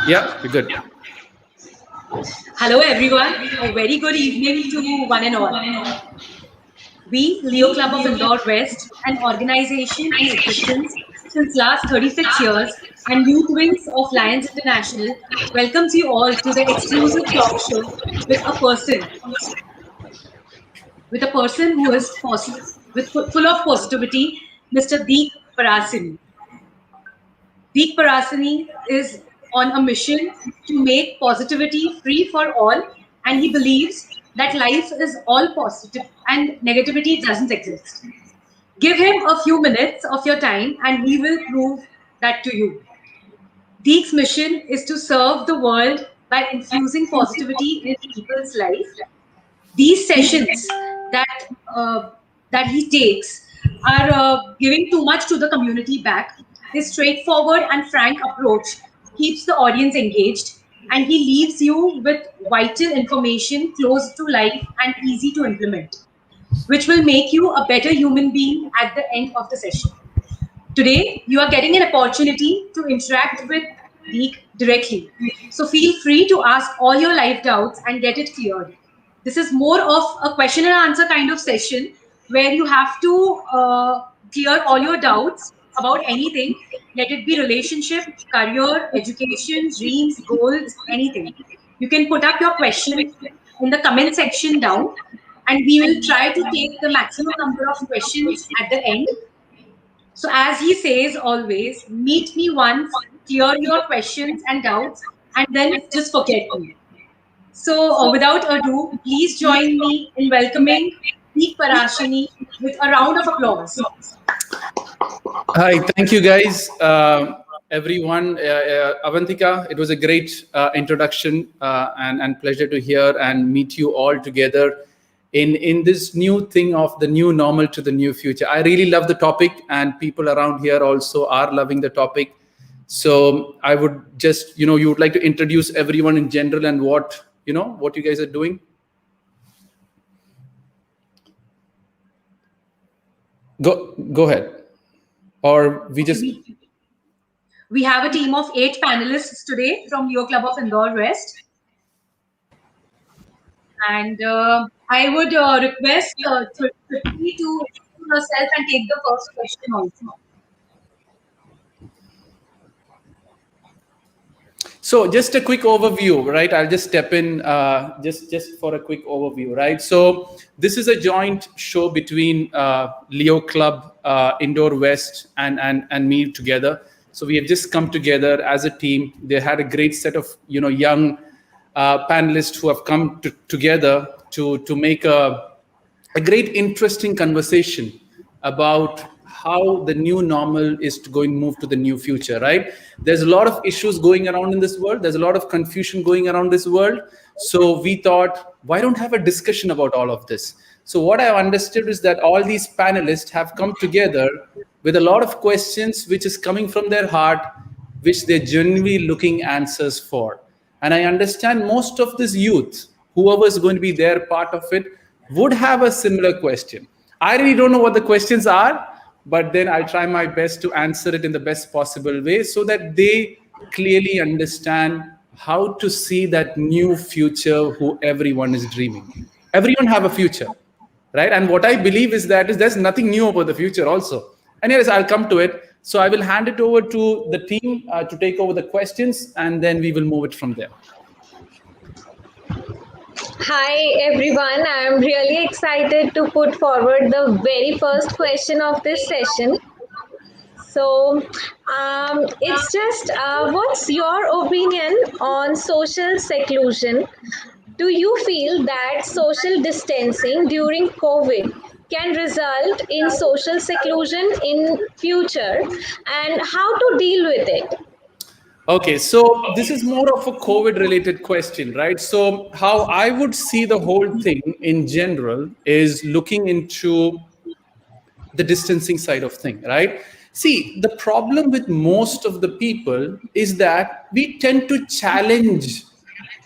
Yeah, we're good. Hello everyone, a very good evening to one and all. We, Leo Club of Indore West, an organization in existence since last 36 years, and Youth Wings of Lions International, welcomes you all to the exclusive talk show with a person who is full of positivity, Mr. Deek Parassini. Deek Parassini is on a mission to make positivity free for all, and he believes that life is all positive and negativity doesn't exist. Give him a few minutes of your time, and he will prove that to you. Deek's mission is to serve the world by infusing positivity in people's life. These sessions that that he takes are giving too much to the community back. His straightforward and frank approach keeps the audience engaged, and he leaves you with vital information close to life and easy to implement, which will make you a better human being at the end of the session. Today, you are getting an opportunity to interact with Deek directly. So feel free to ask all your life doubts and get it cleared. This is more of a question and answer kind of session where you have to clear all your doubts about anything, let it be relationship, career, education, dreams, goals, anything. You can put up your question in the comment section down, and we will try to take the maximum number of questions at the end. So as he says always, meet me once, clear your questions and doubts, and then just forget me. So without ado, please join me in welcoming Deek Parassini with a round of applause. Hi, thank you guys, everyone. Avantika, it was a great introduction and pleasure to hear and meet you all together in this new thing of the new normal to the new future. I really love the topic, and people around here also are loving the topic. So I would just, you would like to introduce everyone in general and what you guys are doing. Go ahead. Or we have a team of 8 panelists today from Leo Club of Indore West. And I would request Tripti to introduce herself and take the first question also. So just a quick overview, right? I'll just step in just for a quick overview, right? So this is a joint show between Leo Club, Indore West, and me together. So we have just come together as a team. They had a great set of young panelists who have come together to make a great interesting conversation about how the new normal is going to move to the new future, right? There's a lot of issues going around in this world. There's a lot of confusion going around this world. So we thought, why don't have a discussion about all of this? So what I've understood is that all these panelists have come together with a lot of questions which is coming from their heart, which they're genuinely looking answers for. And I understand most of this youth, whoever is going to be their part of it, would have a similar question. I really don't know what the questions are, but then I'll try my best to answer it in the best possible way so that they clearly understand how to see that new future who everyone is dreaming. Everyone have a future, right? And what I believe is that there's nothing new about the future also. Anyways, I'll come to it. So I will hand it over to the team to take over the questions, and then we will move it from there. Hi everyone, I am really excited to put forward the very first question of this session. So it's just what's your opinion on social seclusion? Do you feel that social distancing during COVID can result in social seclusion in future, and how to deal with it? Okay, so this is more of a COVID-related question, right? So how I would see the whole thing in general is looking into the distancing side of thing, right? See, the problem with most of the people is that we tend to challenge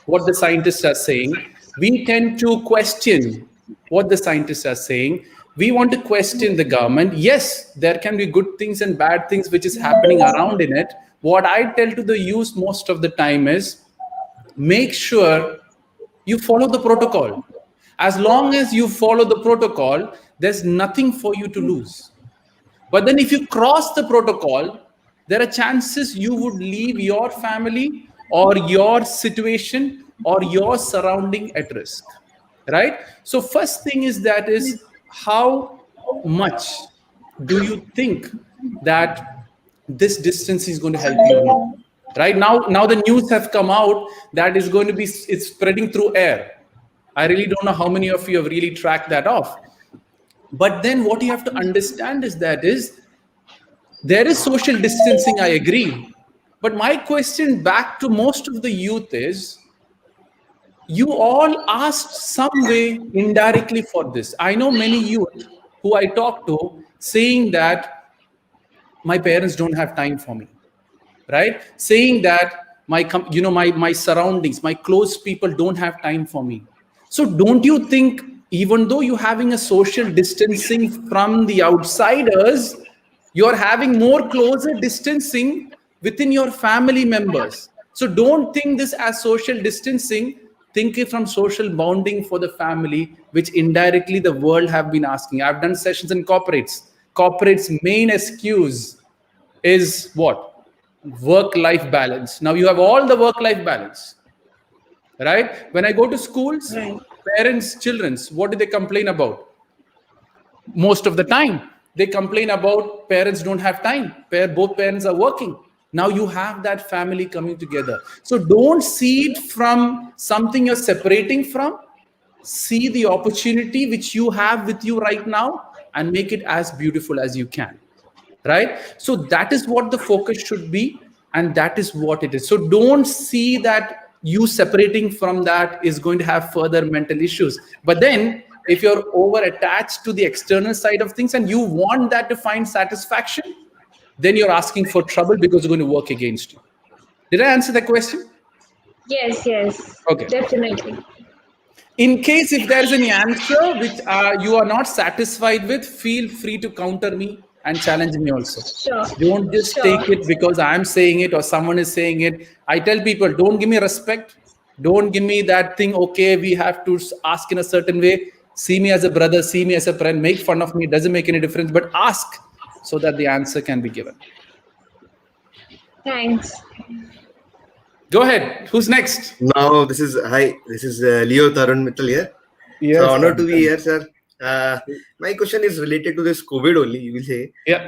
what the scientists are saying. We tend to question what the scientists are saying. We want to question the government. Yes, there can be good things and bad things which is happening around in it. what I tell to the youth most of the time is, make sure you follow the protocol. As long as you follow the protocol, there's nothing for you to lose. But then if you cross the protocol, there are chances you would leave your family or your situation or your surrounding at risk, right? So first thing is how much do you think that this distance is going to help you now? Right now the news have come out that is going to be, it's spreading through air. I really don't know how many of you have really tracked that off. But then what you have to understand is there is social distancing, I agree. But my question back to most of the youth is, you all asked some way indirectly for this. I know many youth who I talk to saying that my parents don't have time for me, right? Saying that my surroundings, my close people don't have time for me. So don't you think, even though you're having a social distancing from the outsiders, you're having more closer distancing within your family members? So don't think this as social distancing, think it from social bonding for the family, which indirectly the world have been asking. I've done sessions in corporates. Corporates' main excuse is what? Work-life balance. Now you have all the work-life balance, right? When I go to schools, parents, children's, what do they complain about? Most of the time, they complain about parents don't have time. Both parents are working. Now you have that family coming together. So don't see it from something you're separating from. See the opportunity which you have with you right now and make it as beautiful as you can. Right? So that is what the focus should be, and that is what it is. So don't see that you separating from that is going to have further mental issues. But then if you're over attached to the external side of things and you want that to find satisfaction, then you're asking for trouble because it's going to work against you. Did I answer the question? Yes, Okay. definitely. In case if there is any answer which you are not satisfied with, feel free to counter me and challenge me also. Sure. Don't just take it because I'm saying it or someone is saying it. I tell people, don't give me respect. Don't give me that thing, okay, we have to ask in a certain way. See me as a brother, see me as a friend, make fun of me, doesn't make any difference, but ask so that the answer can be given. Thanks. Go ahead. Who's next? Now, this is Leo Tarun Mittal here. Yes, so honor to be here, sir. My question is related to this COVID only, you will say. Yeah.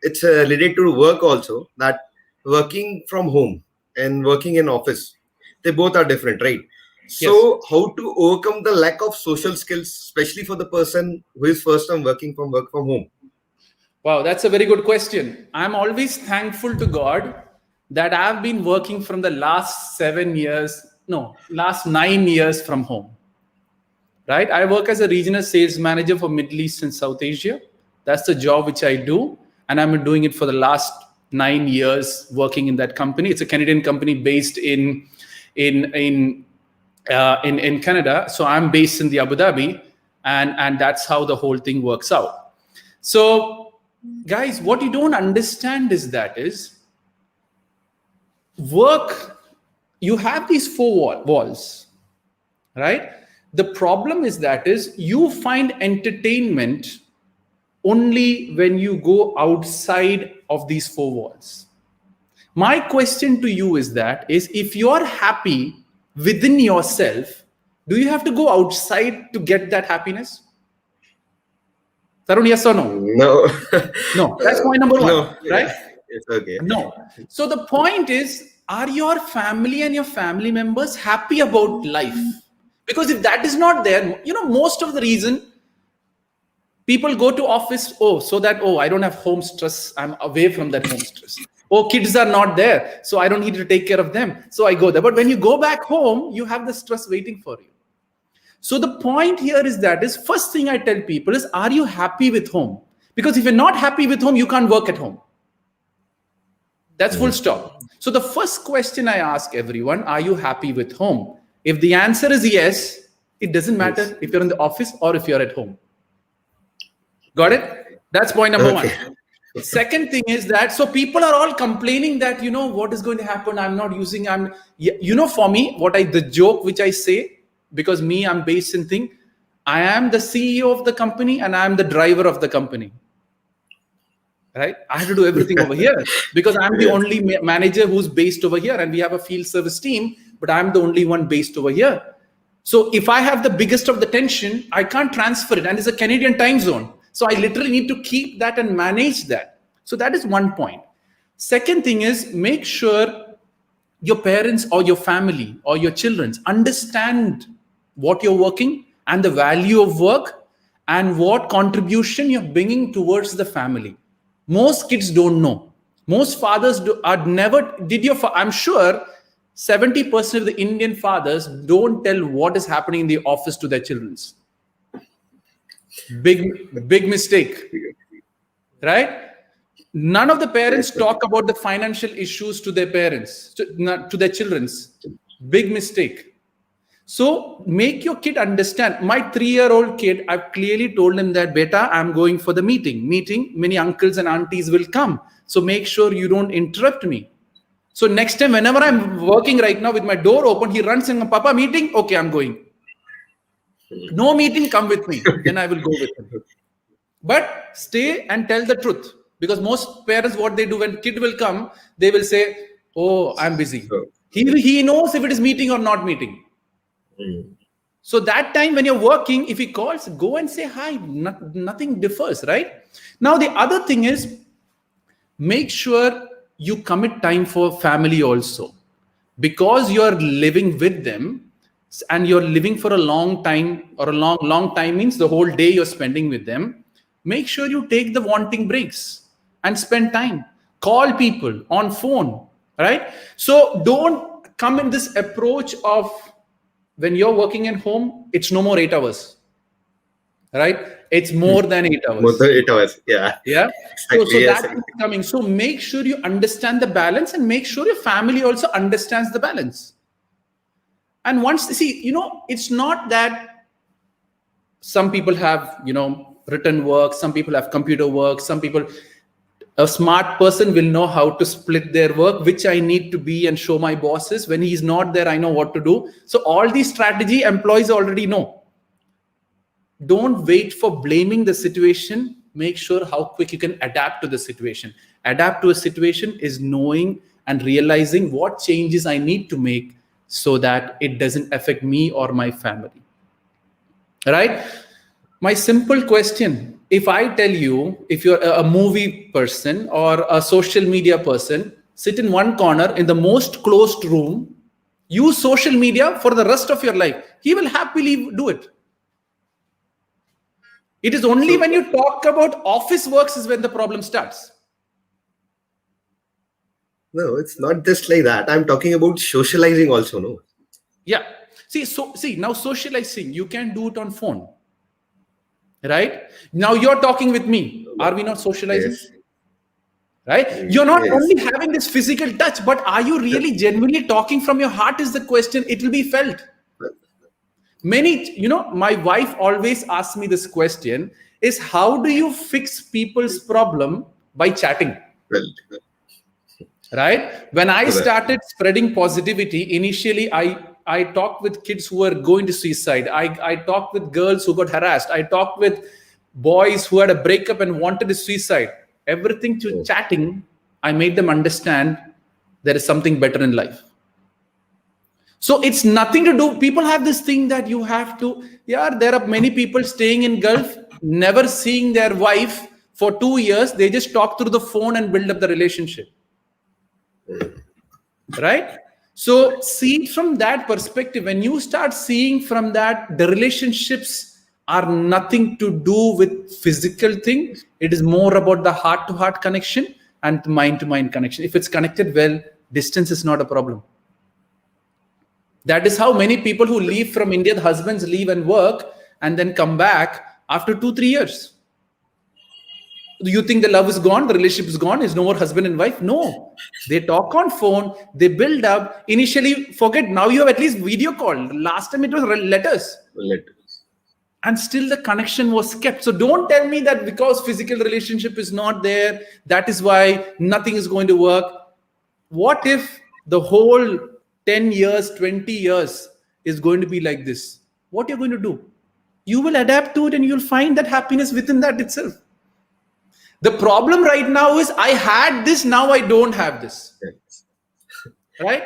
It's related to work also, that working from home and working in office, they both are different, right? So yes. How to overcome the lack of social skills, especially for the person who is first time work from home? Wow, that's a very good question. I'm always thankful to God that I've been working from the last 9 years from home. Right? I work as a regional sales manager for Middle East and South Asia. That's the job which I do. And I've been doing it for the last 9 years working in that company. It's a Canadian company based in Canada. So I'm based in the Abu Dhabi, and that's how the whole thing works out. So guys, what you don't understand is work, you have these 4 walls, right? The problem is you find entertainment only when you go outside of these 4 walls. My question to you is if you're happy within yourself, do you have to go outside to get that happiness? Tarun, yes or no? No. No, that's point number 1, no. Right? It's okay. No. So the point is, are your family and your family members happy about life? Because if that is not there, most of the reason people go to office, I don't have home stress, I'm away from that home stress. Kids are not there, so I don't need to take care of them, so I go there. But when you go back home, you have the stress waiting for you. So the point here is first thing I tell people is, are you happy with home? Because if you're not happy with home, you can't work at home. That's full stop. So the first question I ask everyone, are you happy with home? If the answer is yes, it doesn't matter if you're in the office or if you're at home. Got it? That's point number 1. Second thing is that, so people are all complaining that, what is going to happen? I'm not using, for me, the joke which I say, because I'm based in thing, I am the CEO of the company and I am the driver of the company. Right? I have to do everything over here because I'm the only manager who's based over here, and we have a field service team, but I'm the only one based over here. So if I have the biggest of the tension, I can't transfer it, and it's a Canadian time zone. So I literally need to keep that and manage that. So that is one point. Second thing is, make sure your parents or your family or your children understand what you're working and the value of work and what contribution you're bringing towards the family. Most kids don't know. Most fathers I'm sure 70% of the Indian fathers don't tell what is happening in the office to their children. Big mistake, right? None of the parents talk about the financial issues to their parents, to their children. Big mistake. So make your kid understand. My 3-year-old kid, I've clearly told him that, beta, I'm going for the meeting. Many uncles and aunties will come. So make sure you don't interrupt me. So next time, whenever I'm working right now with my door open, he runs in, Papa, meeting? Okay, I'm going. No meeting, come with me. Then I will go with him. But stay and tell the truth. Because most parents, what they do when kid will come, they will say, oh, I'm busy. He knows if it is meeting or not meeting. So that time when you're working, if he calls, go and say hi. Nothing differs, right? Now, the other thing is, make sure you commit time for family also. Because you're living with them and you're living for a long time, or a long time means the whole day you're spending with them, make sure you take the wanting breaks and spend time. Call people on phone, right? So don't come in this approach of, when you're working at home, it's no more 8 hours, right? It's more than 8 hours. More than 8 hours, yeah. Yeah. Exactly, So that's coming. So make sure you understand the balance and make sure your family also understands the balance. And once, it's not that some people have, written work, some people have computer work, a smart person will know how to split their work, which I need to be and show my bosses. When he's not there, I know what to do. So all these strategy employees already know. Don't wait for blaming the situation. Make sure how quick you can adapt to the situation. Adapt to a situation is knowing and realizing what changes I need to make so that it doesn't affect me or my family. Right? My simple question, if I tell you, if you're a movie person or a social media person, sit in one corner in the most closed room, use social media for the rest of your life, he will happily do it. It is only when you talk about office works is when the problem starts. No, it's not just like that. I'm talking about socializing also, no? Yeah. Now socializing, you can do it on phone. Right? Now you're talking with me. Are we not socializing? Yes. Right? You're not only having this physical touch, but are you really genuinely talking from your heart is the question. It will be felt. My wife always asks me this question is, how do you fix people's problem by chatting? Right? When I started spreading positivity, initially I talked with kids who were going to suicide. I talked with girls who got harassed. I talked with boys who had a breakup and wanted to suicide. Everything through chatting, I made them understand there is something better in life. So it's nothing to do. People have this thing that you have to, there are many people staying in Gulf, never seeing their wife for 2 years. They just talk through the phone and build up the relationship. Right? So see it from that perspective. When you start seeing from that, the relationships are nothing to do with physical thing. It is more about the heart-to-heart connection and mind-to-mind connection. If it's connected well, distance is not a problem. That is how many people who leave from India, the husbands leave and work and then come back after 2-3 years. Do you think the love is gone? The relationship is gone? Is no more husband and wife? No. They talk on phone. They build up. Initially, forget. Now you have at least video call. Last time it was letters. and still the connection was kept. So don't tell me that because physical relationship is not there, that is why nothing is going to work. What if the whole 10 years, 20 years is going to be like this? What you're going to do? You will adapt to it and you'll find that happiness within that itself. The problem right now is I had this, now I don't have this. Right?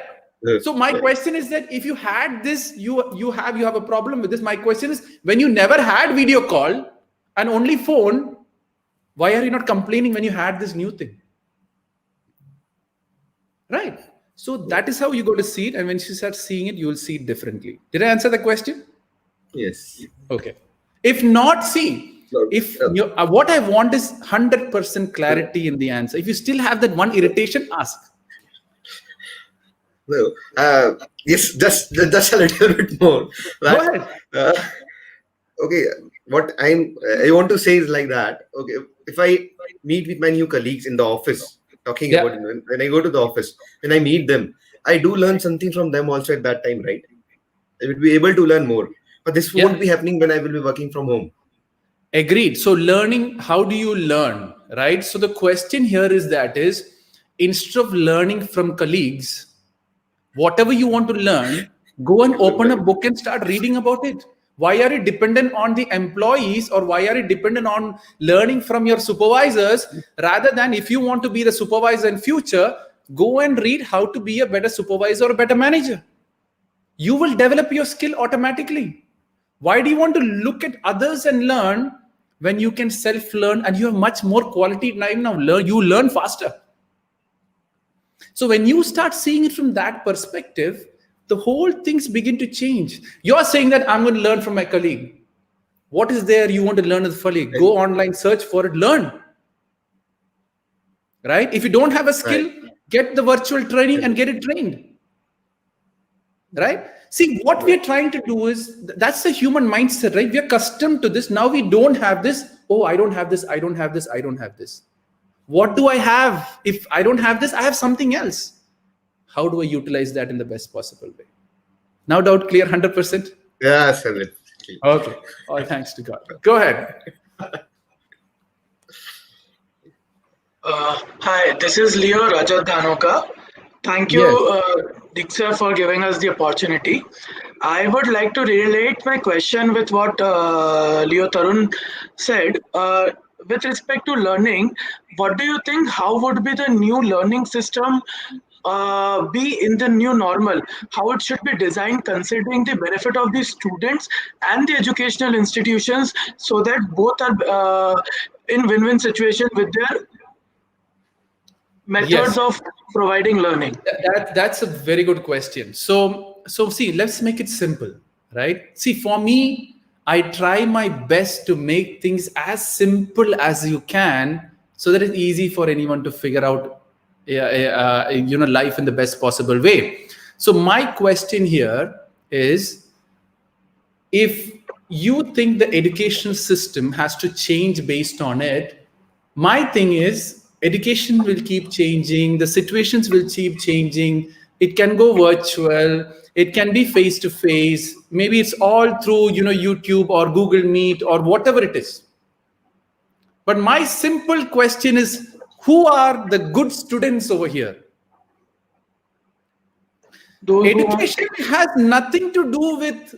So my question is that if you had this, you have a problem with this. My question is, when you never had video call and only phone, why are you not complaining when you had this new thing? Right? So that is how you go to see it. And when you start seeing it, you will see it differently. Did I answer the question? Yes. Okay. If not, see, if what I want is 100% clarity in the answer. If you still have that one irritation, ask. No, yes, just a little bit more. Go ahead. Okay, what I want to say is like that. Okay, if I meet with my new colleagues in the office, talking about when I go to the office, when I meet them, I do learn something from them also at that time, right? I will be able to learn more. But this won't be happening when I will be working from home. Agreed. So learning, how do you learn, right? So the question here is instead of learning from colleagues, whatever you want to learn, go and open a book and start reading about it. Why are you dependent on the employees, or why are you dependent on learning from your supervisors, rather than if you want to be the supervisor in future, go and read how to be a better supervisor or a better manager. You will develop your skill automatically. Why do you want to look at others and learn when you can self-learn and you have much more quality time now? You learn faster. So when you start seeing it from that perspective, the whole things begin to change. You're saying that I'm going to learn from my colleague. What is there you want to learn as a colleague? Go online, search for it, learn. Right? If you don't have a skill, get the virtual training and get it trained. Right? See, what we're trying to do is, that's the human mindset, right? We're accustomed to this. Now we don't have this. Oh, I don't have this. I don't have this. I don't have this. What do I have? If I don't have this, I have something else. How do I utilize that in the best possible way? Now doubt clear 100%? Yes. Okay. All thanks to God. Go ahead. Hi, this is Leo Rajat Dhanoka. Thank you, Deek sir, for giving us the opportunity. I would like to relate my question with what Leo Tarun said. With respect to learning, what do you think, how would be the new learning system be in the new normal? How it should be designed considering the benefit of the students and the educational institutions, so that both are in win-win situation with their methods of providing learning? That's a very good question. So see, let's make it simple, right? See, for me, I try my best to make things as simple as you can, so that it's easy for anyone to figure out, life in the best possible way. So my question here is, if you think the education system has to change based on it, my thing is, education will keep changing, the situations will keep changing. It can go virtual, it can be face to face, maybe it's all through YouTube or Google Meet or whatever it is. But my simple question is, who are the good students over here? Education has nothing to do with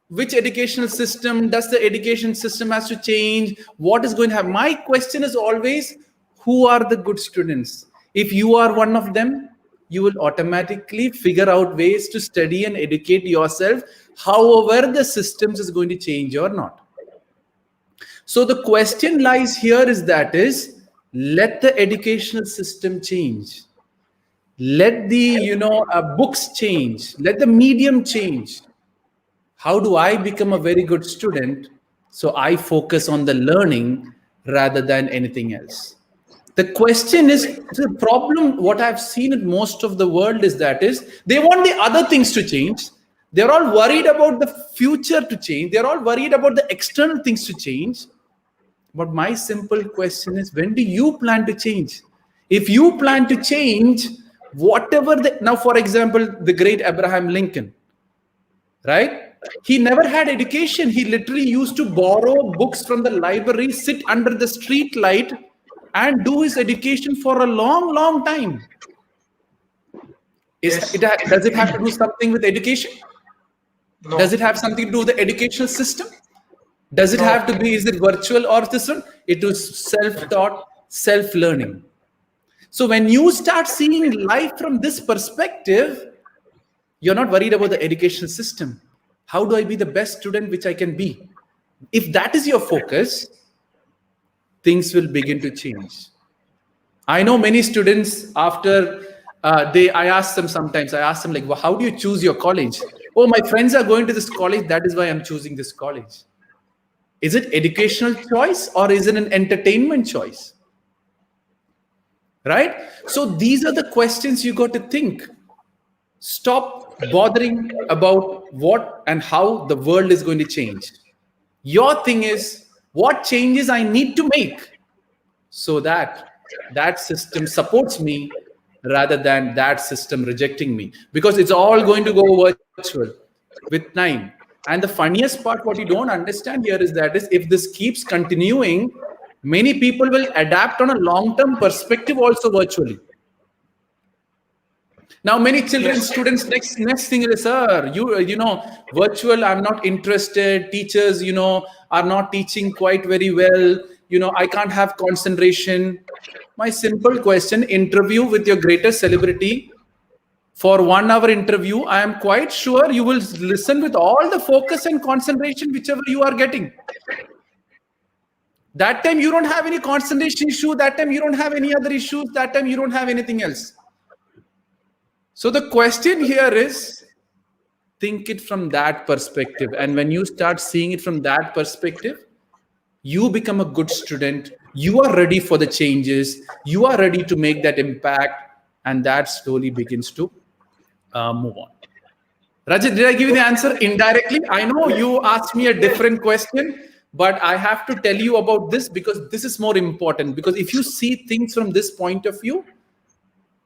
which educational system. Does the education system has to change? What is going to happen? My question is always, who are the good students? If you are one of them, you will automatically figure out ways to study and educate yourself, however the systems is going to change or not. So the question lies here is let the educational system change. Let the books change. Let the medium change. How do I become a very good student? So I focus on the learning rather than anything else. The question is, the problem, what I've seen in most of the world is they want the other things to change. They're all worried about the future to change. They're all worried about the external things to change. But my simple question is, when do you plan to change? If you plan to change, now, for example, the great Abraham Lincoln, right? He never had education. He literally used to borrow books from the library, sit under the street light, and do his education for a long, long time. Yes. Does it have to do something with education? No. Does it have something to do with the educational system? Does it have to be, is it virtual or this one? It is self-taught, self-learning. So when you start seeing life from this perspective, you're not worried about the educational system. How do I be the best student which I can be? If that is your focus, things will begin to change. I know many students after I ask them sometimes, like, well, how do you choose your college? Oh, my friends are going to this college. That is why I'm choosing this college. Is it educational choice or is it an entertainment choice? Right? So these are the questions you got to think. Stop bothering about what and how the world is going to change. Your thing is what changes I need to make so that that system supports me rather than that system rejecting me, because it's all going to go virtual with time. And the funniest part, what you don't understand here is that if this keeps continuing, many people will adapt on a long-term perspective also virtually. Now, many children, students, next thing is, sir, you know, virtual, I'm not interested. Teachers, you know, are not teaching quite very well. You know, I can't have concentration. My simple question, interview with your greatest celebrity. For 1 hour interview, I am quite sure you will listen with all the focus and concentration, whichever you are getting. That time you don't have any concentration issue. That time you don't have any other issues. That time you don't have anything else. So the question here is, think it from that perspective. And when you start seeing it from that perspective, you become a good student. You are ready for the changes. You are ready to make that impact. And that slowly begins to move on. Rajat, did I give you the answer indirectly? I know you asked me a different question, but I have to tell you about this because this is more important. Because if you see things from this point of view,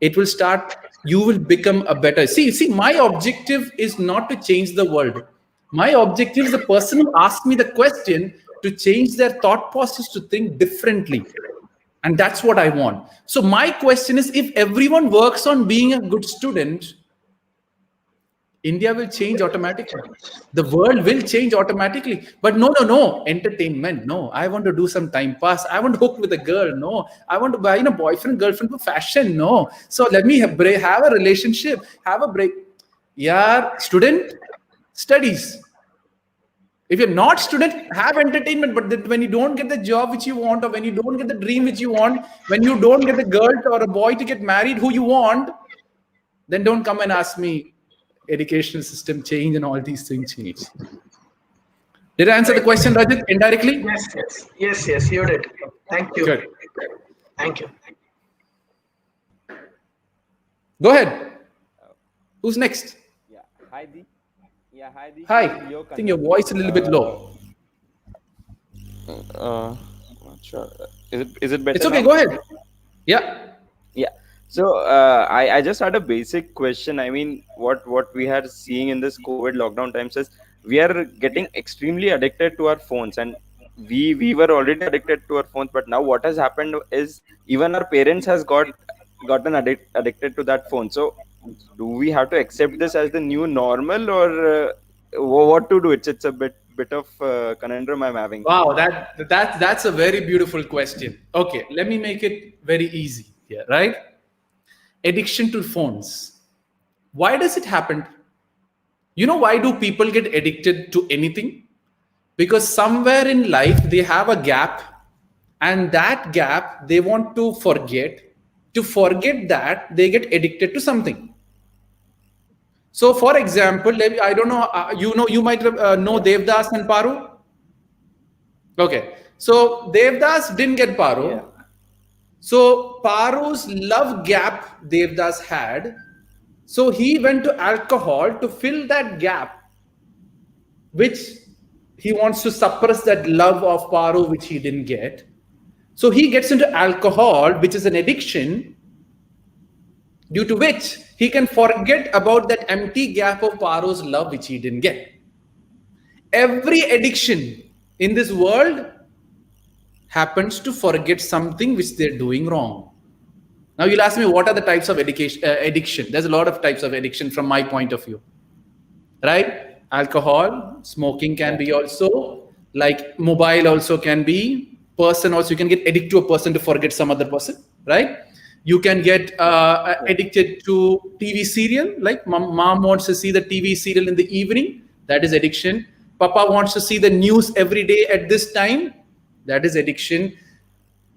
it will start, you will become a better. See, my objective is not to change the world. My objective is the person who asked me the question to change their thought process to think differently. And that's what I want. So my question is, if everyone works on being a good student, India will change automatically. The world will change automatically. But no, entertainment. No, I want to do some time pass. I want to hook with a girl. No, I want to buy a boyfriend, girlfriend for fashion. No. So let me have a relationship, have a break. Yeah, student, studies. If you're not student, have entertainment. But when you don't get the job which you want, or when you don't get the dream which you want, when you don't get the girl or a boy to get married who you want, then don't come and ask me, educational system change and all these things change. Did I answer the question, Rajat, indirectly? Yes, you did. Thank you. Good. Thank you. Go ahead. Who's next? Yeah, hi, Deek. Hi. I think your voice is a little bit low. Not sure. Is it better? It's okay. now? Go ahead. Yeah. Yeah. So I just had a basic question. I mean, what we are seeing in this COVID lockdown times is we are getting extremely addicted to our phones, and we were already addicted to our phones, but now what has happened is even our parents has gotten addicted to that phone. So do we have to accept this as the new normal, or what to do? It's a bit of conundrum I'm having. Wow, that's a very beautiful question. Okay, let me make it very easy here, right? Addiction to phones. Why does it happen? You know, why do people get addicted to anything? Because somewhere in life they have a gap, and that gap they want to forget. To forget that, they get addicted to something. So, for example, I don't know, you might know Devdas and Paru. Okay, so Devdas didn't get Paru. Yeah. So Paru's love gap Devdas had. So he went to alcohol to fill that gap, which he wants to suppress that love of Paru, which he didn't get. So he gets into alcohol, which is an addiction, due to which he can forget about that empty gap of Paru's love, which he didn't get. Every addiction in this world happens to forget something which they're doing wrong. Now you'll ask me, what are the types of addiction? There's a lot of types of addiction from my point of view, right? Alcohol, smoking can be also, like mobile also can be, person also, you can get addicted to a person to forget some other person, right? You can get addicted to TV serial, like mom wants to see the TV serial in the evening, that is addiction. Papa wants to see the news every day at this time, that is addiction.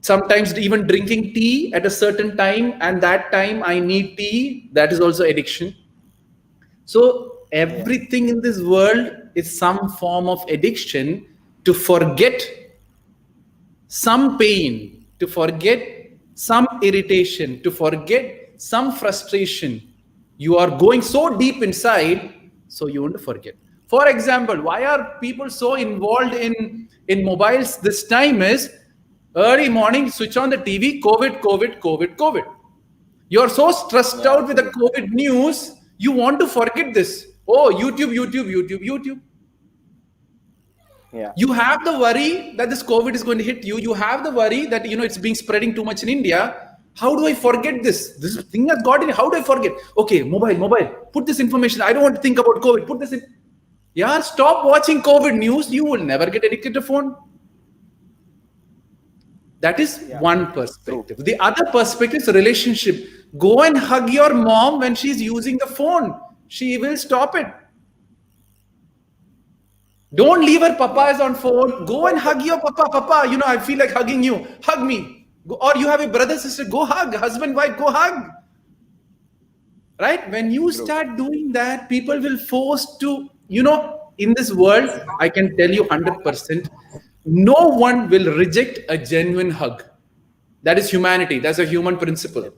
Sometimes even drinking tea at a certain time, and that time I need tea, that is also addiction. So everything in this world is some form of addiction to forget some pain, to forget some irritation, to forget some frustration. You are going so deep inside, so you want to forget. For example, why are people so involved in mobiles this time is, early morning, switch on the TV, COVID. You're so stressed out with the COVID news, you want to forget this. Oh, YouTube. Yeah. You have the worry that this COVID is going to hit you. You have the worry that, it's being spreading too much in India. How do I forget this? This thing has got in. How do I forget? Okay, mobile. Put this information. I don't want to think about COVID. Put this in. Yeah, stop watching COVID news. You will never get addicted to phone. That is one perspective. The other perspective is relationship. Go and hug your mom when she's using the phone. She will stop it. Don't leave her. Papa is on phone. Go and hug your papa. Papa, I feel like hugging you. Hug me. Or you have a brother, sister. Go hug. Husband, wife, go hug. Right? When you start doing that, people will force to, in this world, I can tell you 100%, no one will reject a genuine hug. That is humanity. That's a human principle.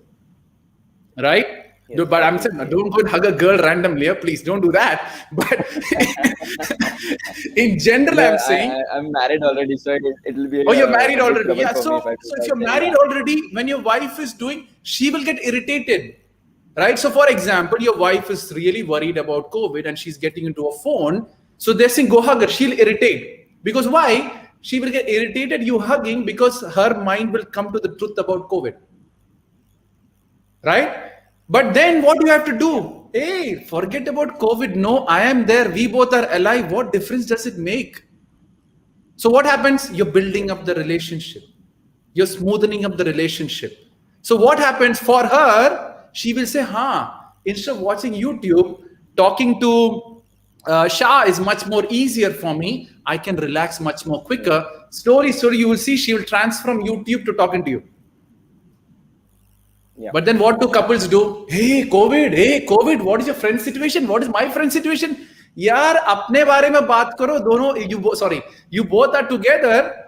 Right? Yes. But I'm saying, don't go and hug a girl randomly. Please don't do that. But in general, I'm saying, I'm married already, so it'll be. Oh, you're married already. Yeah. So if you're married already, when your wife is doing, she will get irritated. Right? So for example, your wife is really worried about COVID and she's getting into a phone. So they're saying, go hug her. She'll irritate. Because why? She will get irritated you hugging because her mind will come to the truth about COVID. Right? But then what do you have to do? Hey, forget about COVID. No, I am there. We both are alive. What difference does it make? So what happens? You're building up the relationship. You're smoothing up the relationship. So what happens for her? She will say, instead of watching YouTube, talking to Shah is much more easier for me. I can relax much more quicker. Slowly, you will see she will transfer from YouTube to talking to you. Yeah. But then what do couples do? Hey, COVID, what is your friend's situation? What is my friend's situation? Yaar, apne bare mein baat karo, you both are together.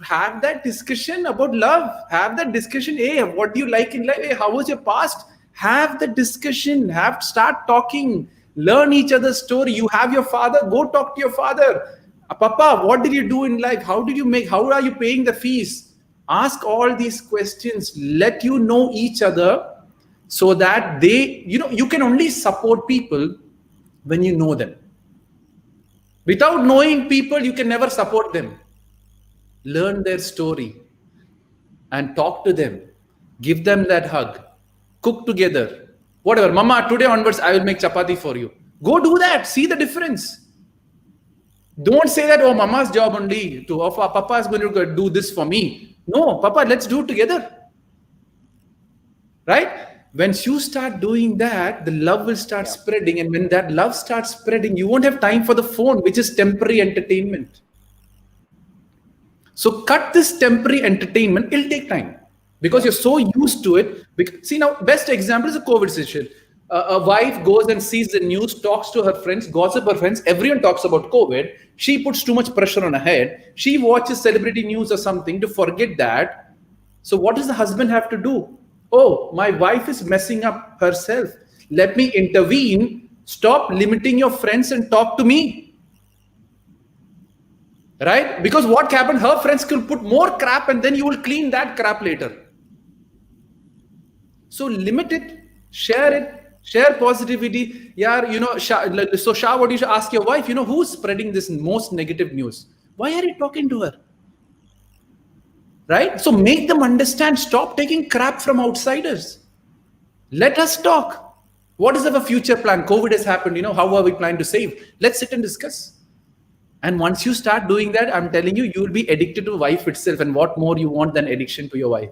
Have that discussion about love. Have that discussion. Hey, what do you like in life? Hey, how was your past? Have the discussion. Start talking. Learn each other's story. You have your father. Go talk to your father. Papa, what did you do in life? How are you paying the fees? Ask all these questions. Let you know each other so that you can only support people when you know them. Without knowing people, you can never support them. Learn their story and talk to them. Give them that hug. Cook together. Whatever. Mama, today onwards, I will make chapati for you. Go do that. See the difference. Don't say that, oh, mama's job only. Papa is going to do this for me. No, Papa, let's do it together. Right? When you start doing that, the love will start spreading. And when that love starts spreading, you won't have time for the phone, which is temporary entertainment. So cut this temporary entertainment. It'll take time because you're so used to it. See, now, best example is a COVID situation. A wife goes and sees the news, talks to her friends, gossip her friends. Everyone talks about COVID. She puts too much pressure on her head. She watches celebrity news or something to forget that. So what does the husband have to do? Oh, my wife is messing up herself. Let me intervene. Stop limiting your friends and talk to me. Right? Because what happened? Her friends could put more crap and then you will clean that crap later. So limit it, share it, Share positivity. Yeah, so Shah, what you should ask your wife, who's spreading this most negative news? Why are you talking to her? Right? So make them understand, stop taking crap from outsiders. Let us talk. What is our future plan? COVID has happened, how are we planning to save? Let's sit and discuss. And once you start doing that, I'm telling you, you will be addicted to wife itself. And what more you want than addiction to your wife?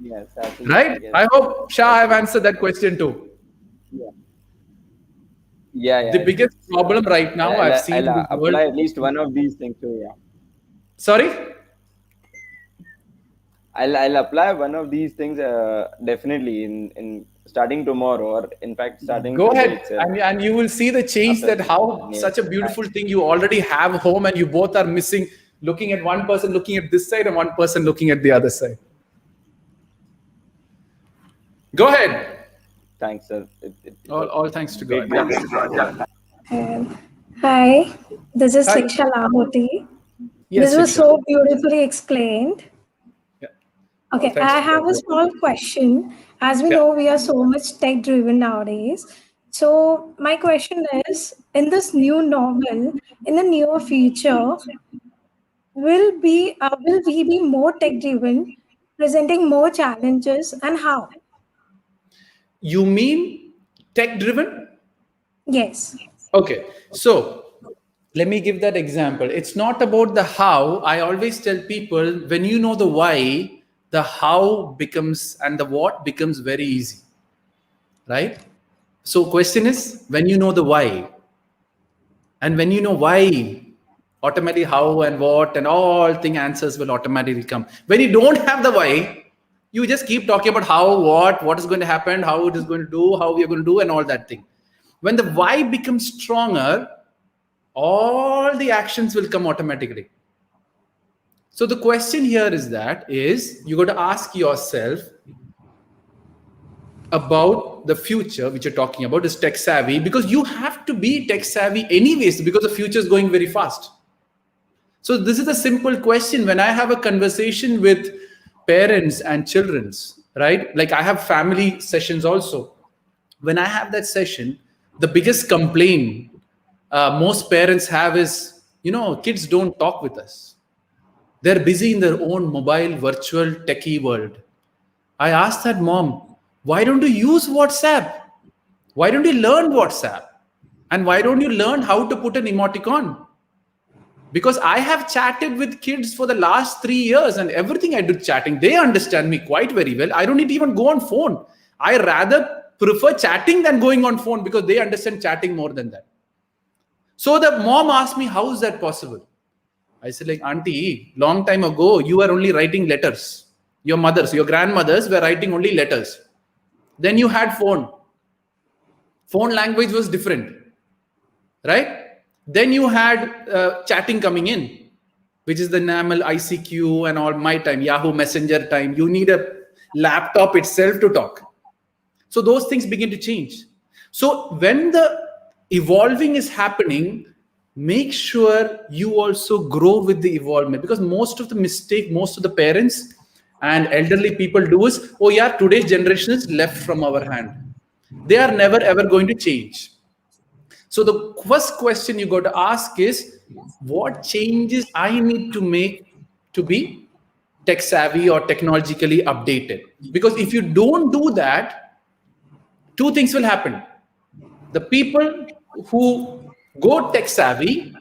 Yes, absolutely. Right? Yes. I hope, Shah, I've answered that question too. Yeah. The biggest problem right now I've seen in I'll the world. apply at least one of these things too. Yeah. Sorry? I'll apply one of these things definitely in starting tomorrow, or in fact starting. Go today ahead, itself. and you will see the change, that how such a beautiful thing you already have home, and you both are missing, looking at one person looking at this side and one person looking at the other side. Go ahead. Thanks, sir. All thanks to God. Hi, this is Hi. Siksha Lahoti. Yes, This was Shiksha. so beautifully explained. Yeah. Okay, thanks I to have God. a small question. As we Yeah. know, we are so much tech driven nowadays. So, my question is, in this new normal, in the near future, will we be more tech driven, presenting more challenges, and how? You mean tech driven? Yes. Okay. So let me give that example. It's not about the how. I always tell people, when you know the why, the how becomes and the what becomes very easy. Right? So question is, when you know the why, and when you know why, automatically how and what and all thing answers will automatically come. When you don't have the why, you just keep talking about how, what is going to happen, how it is going to do, how we are going to do, and all that thing. When the why becomes stronger, all the actions will come automatically. So the question here is you got to ask yourself about the future, which you're talking about is tech savvy, because you have to be tech savvy anyways, because the future is going very fast. So this is a simple question. When I have a conversation with parents and children's, right? Like I have family sessions also. When I have that session, the biggest complaint most parents have is, kids don't talk with us. They're busy in their own mobile, virtual, techie world. I asked that mom, why don't you use WhatsApp? Why don't you learn WhatsApp? And why don't you learn how to put an emoticon? Because I have chatted with kids for the last 3 years, and everything I do chatting, they understand me quite very well. I don't need to even go on phone. I rather prefer chatting than going on phone, because they understand chatting more than that. So the mom asked me, how is that possible? I said, like, auntie, long time ago, you were only writing letters. Your mothers, your grandmothers were writing only letters. Then you had phone. Phone language was different, right? Then you had chatting coming in, which is the normal ICQ and all my time, Yahoo Messenger time. You need a laptop itself to talk. So those things begin to change. So when the evolving is happening, make sure you also grow with the evolvement, because most of the mistake, most of the parents and elderly people do is, oh yeah, today's generation is left from our hand. They are never ever going to change. So the first question you got to ask is, what changes I need to make to be tech savvy or technologically updated? Because if you don't do that, two things will happen. The people who go tech savvy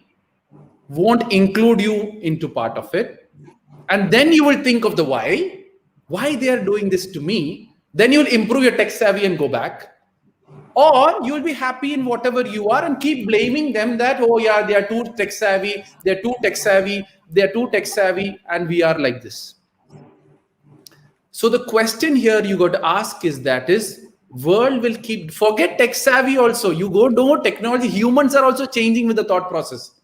won't include you into part of it. And then you will think of the why they are doing this to me. Then you will improve your tech savvy and go back. Or you will be happy in whatever you are and keep blaming them that, oh yeah, they are too tech savvy, they're too tech savvy, they're too tech savvy, and we are like this. So the question here you got to ask is world will keep, forget tech savvy also. You go know technology, humans are also changing with the thought process.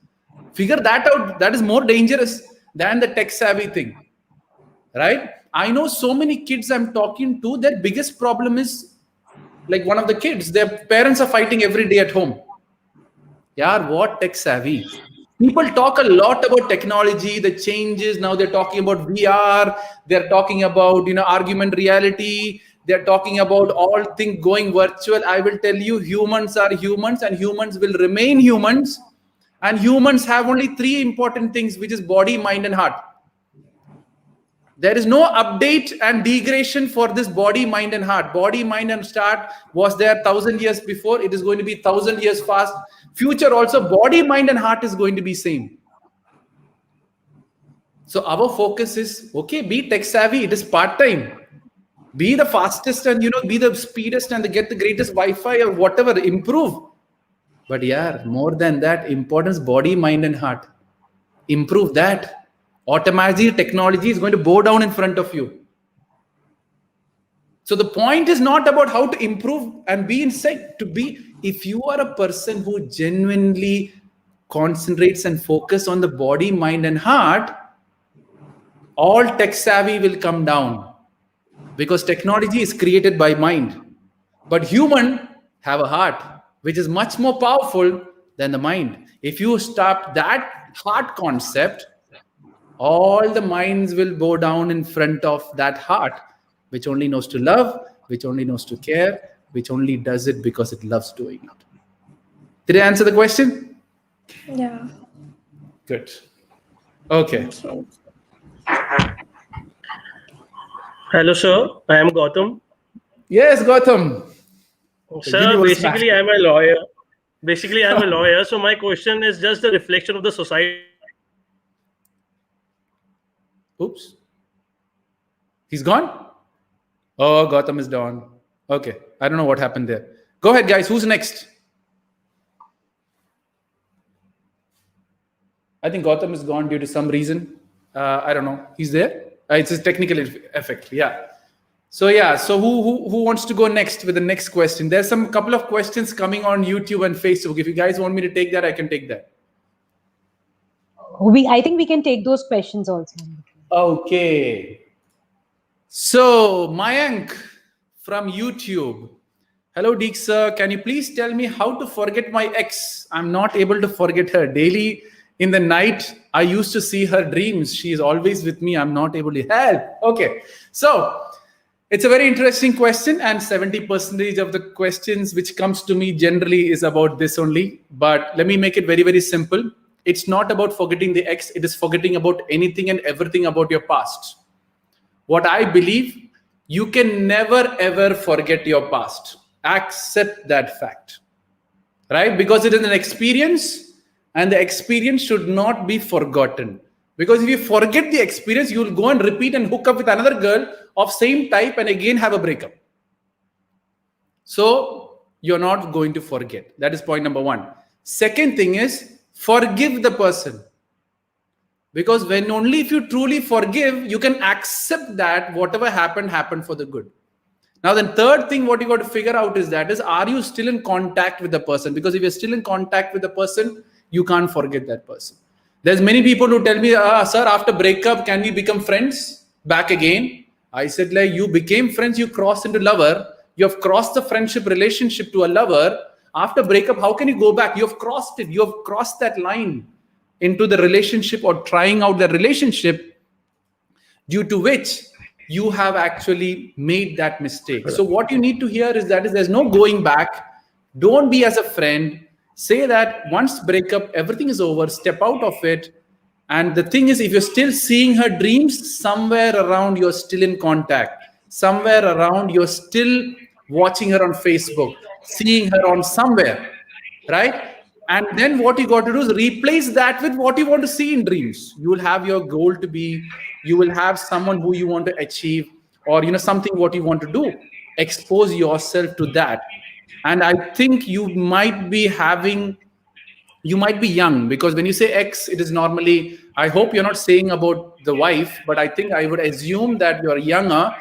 Figure that out. That is more dangerous than the tech savvy thing, right? I know so many kids I'm talking to, their biggest problem is, like one of the kids, their parents are fighting every day at home. Yeah, what tech savvy? People talk a lot about technology, the changes. Now they're talking about VR. They're talking about, argument reality. They're talking about all things going virtual. I will tell you, humans are humans and humans will remain humans. And humans have only 3 important things, which is body, mind, and heart. There is no update and degradation for this body, mind, and heart. Body, mind, and heart was there 1,000 years before. It is going to be 1,000 years fast. Future also, body, mind, and heart is going to be same. So our focus is, okay, be tech savvy. It is part-time. Be the fastest and, be the speedest and get the greatest Wi-Fi or whatever, improve. But yeah, more than that, importance, body, mind, and heart. Improve that. Automatically, technology is going to bow down in front of you. So the point is not about how to improve and be inside. If you are a person who genuinely concentrates and focus on the body, mind, and heart, all tech savvy will come down, because technology is created by mind. But human have a heart, which is much more powerful than the mind. If you stop that heart concept, all the minds will bow down in front of that heart, which only knows to love, which only knows to care, which only does it because it loves doing it. Did I answer the question? Yeah. Good. Okay. Hello, sir. I am Gautam. Yes, Gautam. Sir, basically, I'm a lawyer. So my question is just a reflection of the society. Oops. He's gone? Oh, Gautam is down. Okay. I don't know what happened there. Go ahead, guys. Who's next? I think Gautam is gone due to some reason. I don't know. He's there? It's a technical effect. Yeah. So who wants to go next with the next question? There's some couple of questions coming on YouTube and Facebook. If you guys want me to take that, I can take that. I think we can take those questions also. Okay. So Mayank from YouTube. Hello, Deek sir. Can you please tell me how to forget my ex? I'm not able to forget her. Daily in the night, I used to see her dreams. She is always with me. I'm not able to help. Okay. So it's a very interesting question, and 70% of the questions which comes to me generally is about this only. But let me make it very, very simple. It's not about forgetting the ex. It is forgetting about anything and everything about your past. What I believe, you can never, ever forget your past. Accept that fact, right? Because it is an experience, and the experience should not be forgotten. Because if you forget the experience, you will go and repeat and hook up with another girl of same type and again have a breakup. So you're not going to forget. That is point number 1. Second thing is, forgive the person. Because when only if you truly forgive, you can accept that whatever happened for the good. Now, then third thing, what you got to figure out is are you still in contact with the person? Because if you're still in contact with the person, you can't forget that person. There's many people who tell me, sir, after breakup, can we become friends back again? I said, like, you became friends, you crossed into lover. You have crossed the friendship relationship to a lover. After breakup, how can you go back? You have crossed it. You have crossed that line into the relationship or trying out the relationship, due to which you have actually made that mistake. So what you need to hear is there's no going back. Don't be as a friend. Say that once breakup, everything is over, step out of it. And the thing is, if you're still seeing her dreams, somewhere around you're still in contact. Somewhere around you're still watching her on Facebook, seeing her on somewhere, right? And then what you got to do is replace that with what you want to see in dreams. You will have your goal to be, you will have someone who you want to achieve, or something what you want to do. Expose yourself to that. And I think you might be young, because when you say ex, it is normally, I hope you're not saying about the wife, but I think I would assume that you're younger.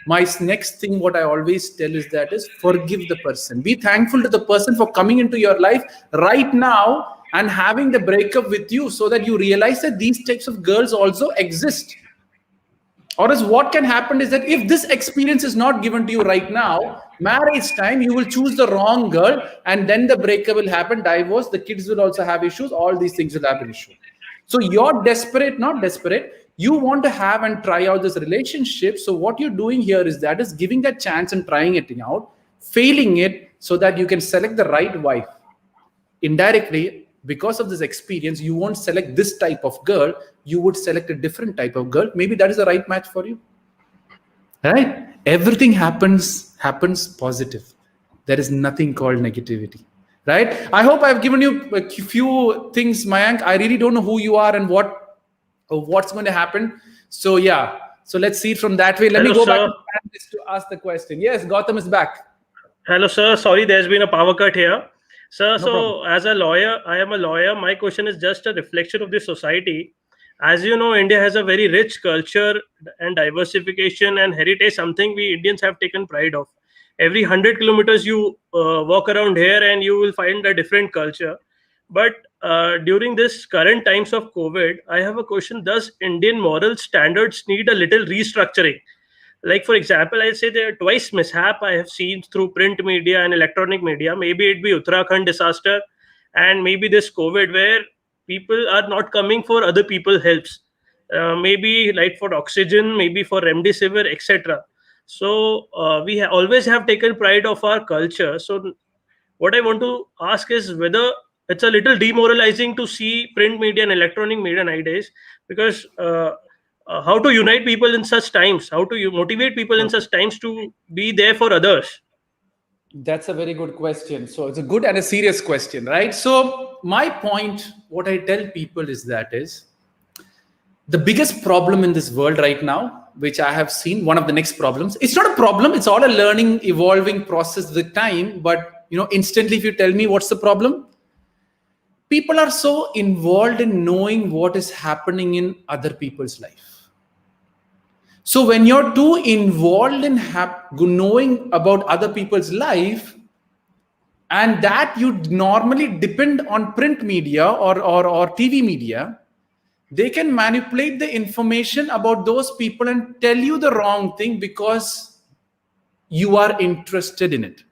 My next thing, what I always tell is forgive the person. Be thankful to the person for coming into your life right now and having the breakup with you, so that you realize that these types of girls also exist. Or else what can happen is that if this experience is not given to you right now, marriage time, you will choose the wrong girl, and then the breakup will happen, divorce, the kids will also have issues, all these things will have an issue. So you're not desperate. You want to have and try out this relationship. So what you're doing here is giving that chance and trying it out, failing it so that you can select the right wife. Indirectly, because of this experience, you won't select this type of girl. You would select a different type of girl. Maybe that is the right match for you. Right? Everything happens positive. There is nothing called negativity. Right? I hope I've given you a few things, Mayank. I really don't know who you are and what's going to happen. So yeah. So let's see it from that way. Let me go back to the panelists to ask the question. Yes, Gautam is back. Hello, sir. Sorry, there's been a power cut here. Sir, No problem. as a lawyer, I am a lawyer. My question is just a reflection of the society. As you know, India has a very rich culture and diversification and heritage, something we Indians have taken pride of. Every 100 kilometers you walk around here and you will find a different culture. But during this current times of COVID, I have a question. Does Indian moral standards need a little restructuring? Like, for example, I say there are twice mishap I have seen through print media and electronic media. Maybe it be Uttarakhand disaster and maybe this COVID where people are not coming for other people's helps. Maybe like for oxygen, maybe for remdesivir, etc. So we always have taken pride of our culture. So what I want to ask is whether it's a little demoralizing to see print media and electronic media nowadays, because how to unite people in such times? How to you motivate people in such times to be there for others? That's a very good question. So it's a good and a serious question, right? So my point, what I tell people is the biggest problem in this world right now, which I have seen, one of the next problems, it's not a problem, it's all a learning, evolving process with time. But instantly if you tell me what's the problem, people are so involved in knowing what is happening in other people's life. So when you're too involved in knowing about other people's life, and that you normally depend on print media or TV media, they can manipulate the information about those people and tell you the wrong thing because you are interested in it.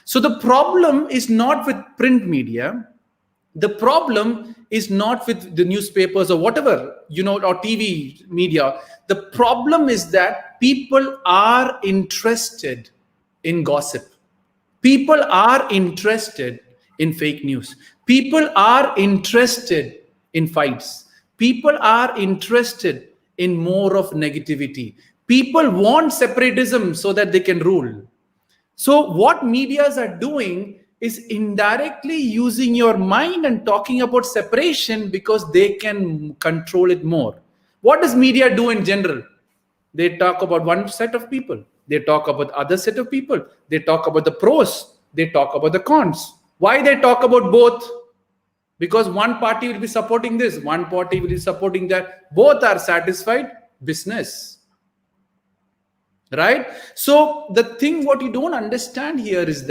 So the problem is not with print media. The problem is not with the newspapers or whatever, or TV media. The problem is that people are interested in gossip. People are interested in fake news. People are interested in fights. People are interested in more of negativity. People want separatism so that they can rule. So what medias are doing is indirectly using your mind and talking about separation because they can control it more. What does media do in general? They talk about one set of people. They talk about other set of people. They talk about the pros. They talk about the cons. Why they talk about both? Because one party will be supporting this, one party will be supporting that. Both are satisfied. Business. Right? So the thing what you don't understand here is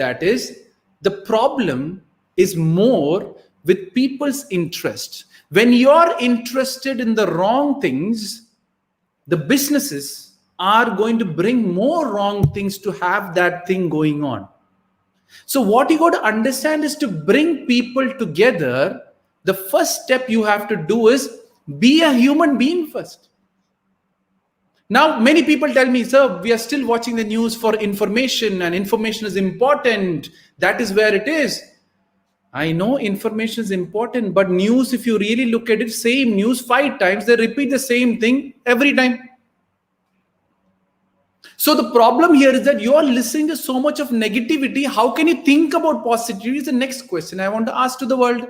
the problem is more with people's interest. When you're interested in the wrong things, the businesses are going to bring more wrong things to have that thing going on. So what you got to understand is to bring people together. The first step you have to do is be a human being first. Now, many people tell me, sir, we are still watching the news for information and information is important. That is where it is. I know information is important, but news, if you really look at it, same news 5 times, they repeat the same thing every time. So the problem here is that you are listening to so much of negativity. How can you think about positivity is the next question I want to ask to the world.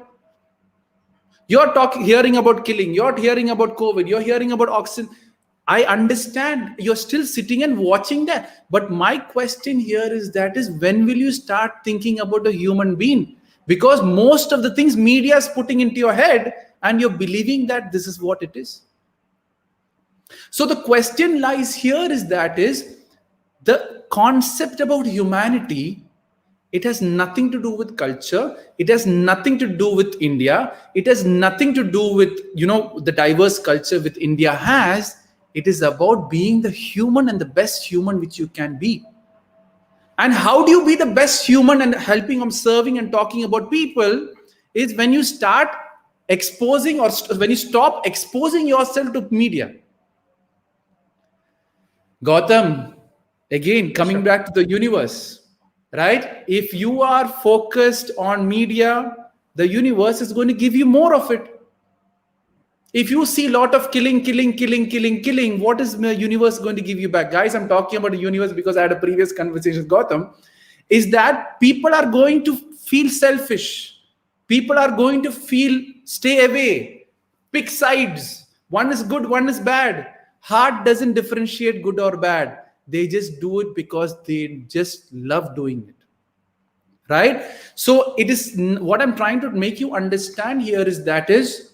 You're hearing about killing. You're hearing about COVID. You're hearing about oxygen. I understand you're still sitting and watching that. But my question here is when will you start thinking about a human being? Because most of the things media is putting into your head and you're believing that this is what it is. So the question lies here is the concept about humanity. It has nothing to do with culture. It has nothing to do with India. It has nothing to do with, the diverse culture which India has. It is about being the human and the best human which you can be. And how do you be the best human and helping and serving and talking about people is when you start exposing or when you stop exposing yourself to media. Gautam, again, coming back to the universe, right? If you are focused on media, the universe is going to give you more of it. If you see a lot of killing, what is the universe going to give you back? Guys, I'm talking about the universe because I had a previous conversation with Gautam, is that people are going to feel selfish. People are going to feel stay away, pick sides. One is good, one is bad. Heart doesn't differentiate good or bad. They just do it because they just love doing it. Right? So it is what I'm trying to make you understand here is that is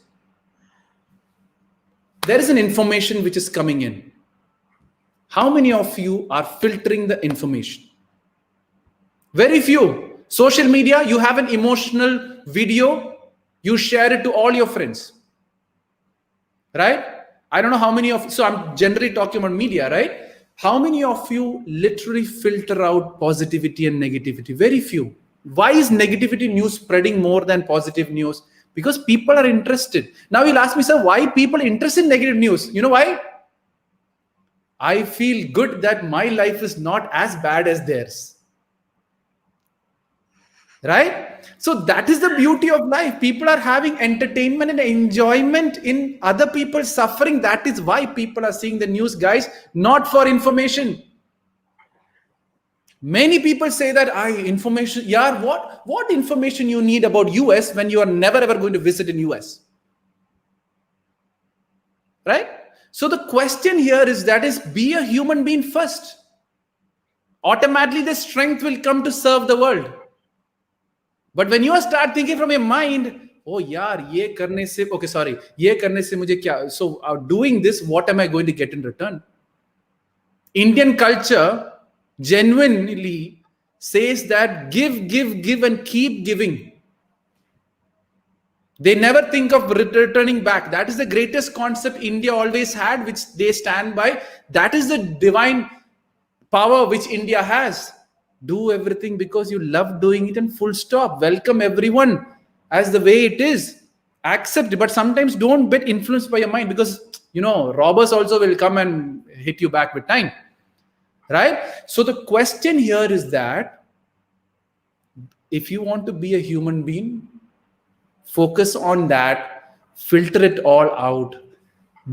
there is an information which is coming in. How many of you are filtering the information? Very few. Social media, you have an emotional video, you share it to all your friends. Right? I don't know how many of, so I'm generally talking about media, right? How many of you literally filter out positivity and negativity? Very few. Why is negativity news spreading more than positive news? Because people are interested. Now you'll ask me, sir, why people interested in negative news? You know why? I feel good that my life is not as bad as theirs. Right? So that is the beauty of life. People are having entertainment and enjoyment in other people's suffering. That is why people are seeing the news, guys, not for information. Many people say that information, yeah, what information you need about US when you are never ever going to visit in US? Right? So the question here is that is be a human being first. Automatically the strength will come to serve the world. But when you start thinking from your mind, oh yaar, ye karne se, okay, sorry, ye karne se mujhe kya? So doing this, what am I going to get in return? Indian culture genuinely says that give and keep giving. They never think of returning back. That is the greatest concept India always had, which they stand by. That is the divine power which India has. Do everything because you love doing it and full stop. Welcome everyone as the way it is. Accept it, but sometimes don't get influenced by your mind because, robbers also will come and hit you back with time. Right? So the question here is that if you want to be a human being, focus on that, filter it all out,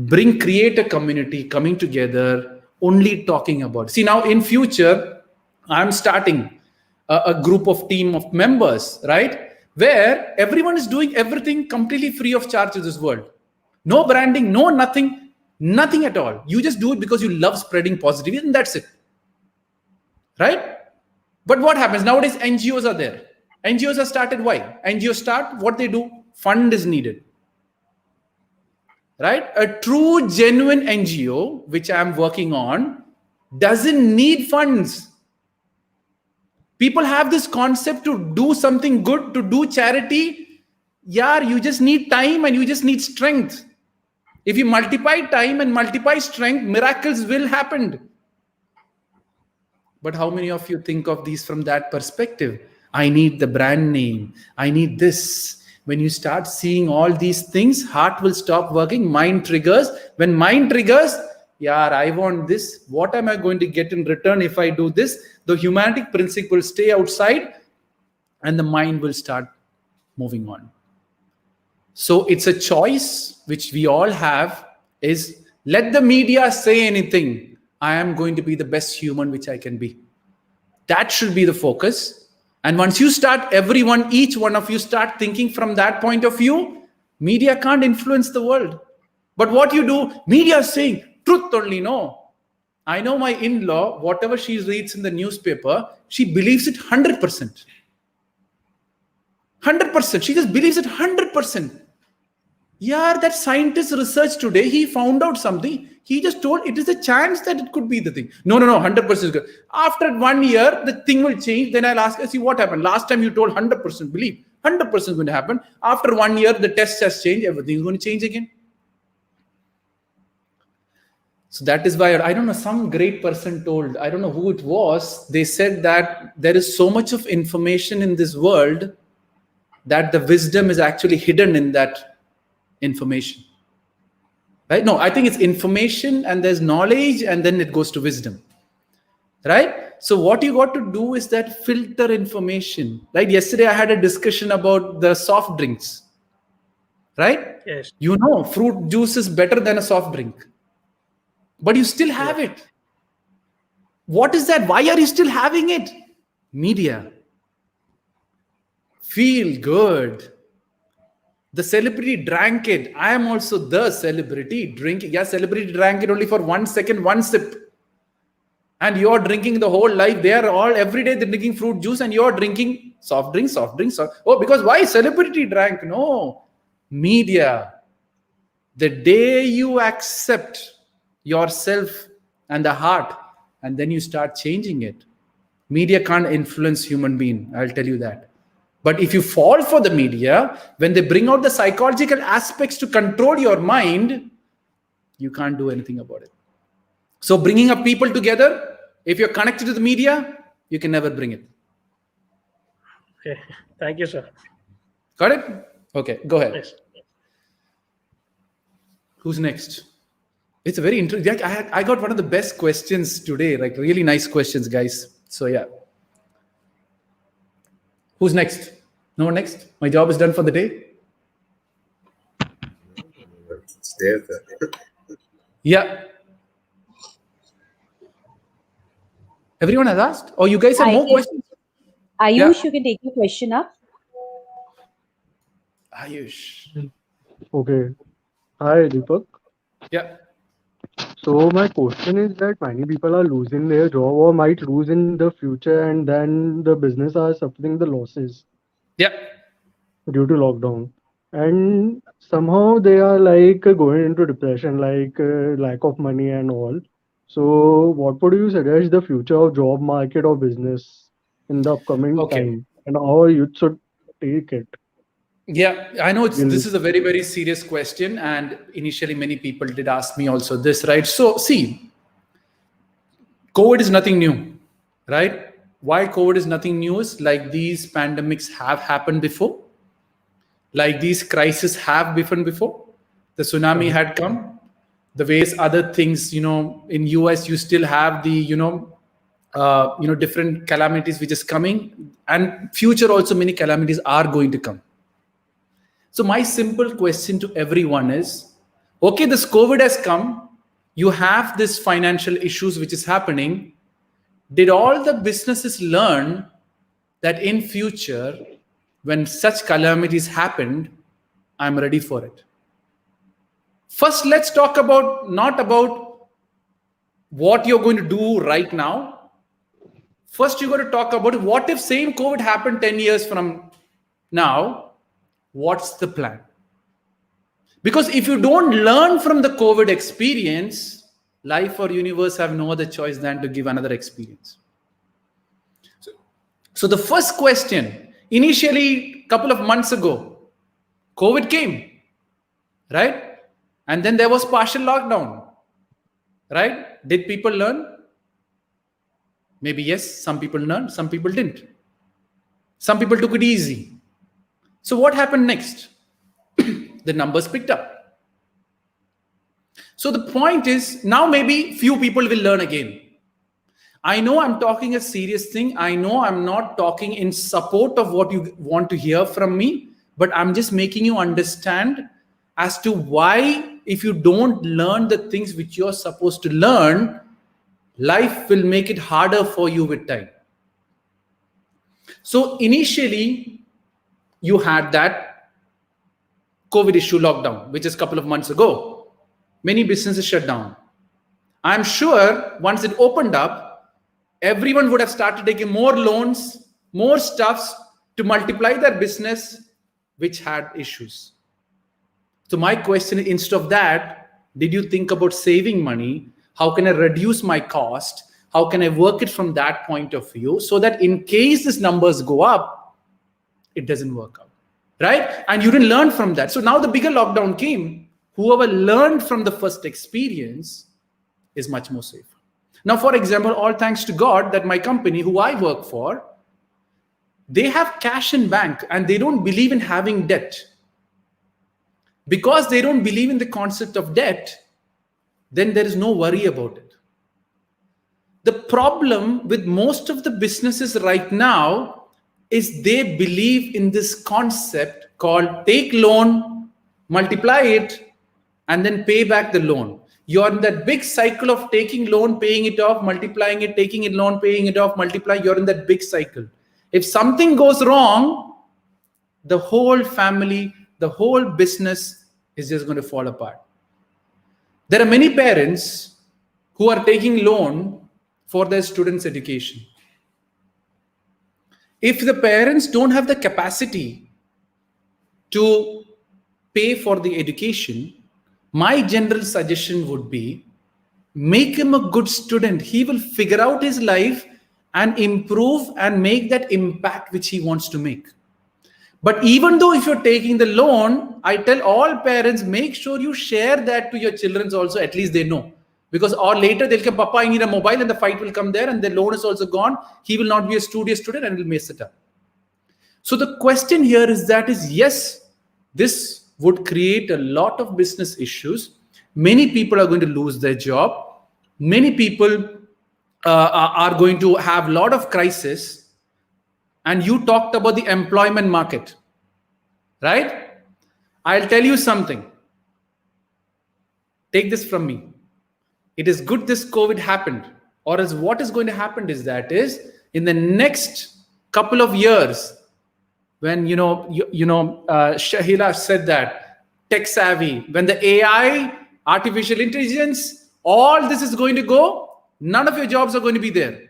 create a community coming together, only talking about. See, now in future, I'm starting a group of team of members, right? Where everyone is doing everything completely free of charge in this world. No branding, no nothing at all. You just do it because you love spreading positivity and that's it. Right? But what happens? Nowadays, NGOs are there. NGOs are started. Why? NGOs start, what they do? Fund is needed. Right? A true, genuine NGO, which I'm working on, doesn't need funds. People have this concept to do something good, to do charity. Yeah, you just need time and you just need strength. If you multiply time and multiply strength, miracles will happen. But how many of you think of these from that perspective? I need the brand name. I need this. When you start seeing all these things, heart will stop working. Mind triggers. When mind triggers, yeah, I want this. What am I going to get in return if I do this? The humanistic principle will stay outside and the mind will start moving on. So it's a choice which we all have is let the media say anything. I am going to be the best human which I can be. That should be the focus. And once you start, each one of you start thinking from that point of view, media can't influence the world. But what you do, media is saying truth only. No. I know my in-law, whatever she reads in the newspaper, she believes it 100%. 100%. She just believes it 100%. Yeah, that scientist research today, he found out something. He just told it is a chance that it could be the thing. No, 100% is good. After 1 year, the thing will change. Then I'll ask, see what happened. Last time you told 100% believe. 100% is going to happen. After 1 year, the test has changed. Everything is going to change again. So that is why, I don't know, some great person told, I don't know who it was. They said that there is so much of information in this world that the wisdom is actually hidden in that information. right? No, I think it's information and there's knowledge and then it goes to wisdom, right? So what you got to do is that filter information, right? Yesterday I had a discussion about the soft drinks, right? Yes. You know, fruit juice is better than a soft drink, but you still have it. What is that? Why are you still having it? Media. Feel good. The celebrity drank it. I am also the celebrity drinking. Yeah, celebrity drank it only for 1 second, one sip. And you're drinking the whole life. They are all, every day they're drinking fruit juice and you're drinking soft drinks. Oh, because why? Celebrity drank. No. Media. The day you accept yourself and the heart, and then you start changing it. Media can't influence human being. I'll tell you that. But if you fall for the media, when they bring out the psychological aspects to control your mind, you can't do anything about it. So bringing up people together, if you're connected to the media, you can never bring it. Okay. Thank you, sir. Got it? Okay, go ahead. Yes. Who's next? It's a very interesting. I got one of the best questions today, like really nice questions, guys. So yeah. Who's next? No one next? My job is done for the day. It's there, sir. Yeah. Everyone has asked? Or you guys have more questions? Ayush, you can take your question up. Ayush. Okay. Hi, Deepak. Yeah. So my question is that many people are losing their job or might lose in the future, and then the business are suffering the losses Yeah. due to lockdown. And somehow they are like going into depression, like lack of money and all. So what would you suggest the future of job market or business in the upcoming time, and how youth should take it? Yeah, I know this is a very, very serious question. And initially, many people did ask me also this, right? So see, COVID is nothing new, right? Why COVID is nothing new is like these pandemics have happened before. Like these crises have happened before. The tsunami had come. The various other things, in US, you still have the, different calamities which is coming. And future also, many calamities are going to come. So my simple question to everyone is, okay, this COVID has come. You have this financial issues which is happening. Did all the businesses learn that in future, when such calamities happened, I'm ready for it? First, let's talk about not about what you're going to do right now. First, you're going to talk about what if same COVID happened 10 years from now. What's the plan? Because if you don't learn from the COVID experience, life or universe have no other choice than to give another experience. So the first question, initially, a couple of months ago, COVID came, right? And then there was partial lockdown, right? Did people learn? Maybe yes, some people learned, some people didn't. Some people took it easy. So what happened next? The numbers picked up. So the point is, now maybe few people will learn again. I know I'm talking a serious thing. I know I'm not talking in support of what you want to hear from me, but I'm just making you understand as to why, if you don't learn the things which you're supposed to learn, life will make it harder for you with time. So initially, you had that COVID issue lockdown, which is a couple of months ago. Many businesses shut down. I'm sure once it opened up, everyone would have started taking more loans, more stuffs to multiply their business, which had issues. So my question is, instead of that, did you think about saving money? How can I reduce my cost? How can I work it from that point of view so that in case these numbers go up, it doesn't work out, right? And you didn't learn from that. So now the bigger lockdown came. Whoever learned from the first experience is much more safer. Now, for example, all thanks to God that my company, who I work for, they have cash in bank and they don't believe in having debt. because they don't believe in the concept of debt, then there is no worry about it. The problem with most of the businesses right now is they believe in this concept called take loan, multiply it, and then pay back the loan. You're in that big cycle of taking loan, paying it off, multiplying it, taking it loan, paying it off, multiply. You're in that big cycle. If something goes wrong, the whole family, the whole business is just going to fall apart. There are many parents who are taking loan for their students' education. If the parents don't have the capacity to pay for the education, my general suggestion would be make him a good student. He will figure out his life and improve and make that impact which he wants to make. But even though if you're taking the loan, I tell all parents, make sure you share that to your children also, at least they know. Because or later they'll come, Papa, I need a mobile, and the fight will come there and the loan is also gone. He will not be a studious student and will mess it up. So the question here is yes, this would create a lot of business issues. Many people are going to lose their job. Many people are going to have a lot of crisis. And you talked about the employment market, right? I'll tell you something. Take this from me. It is good this COVID happened, or as what is going to happen is in the next couple of years, when Shahila said that tech savvy, when the AI, artificial intelligence, all this is going to go, none of your jobs are going to be there.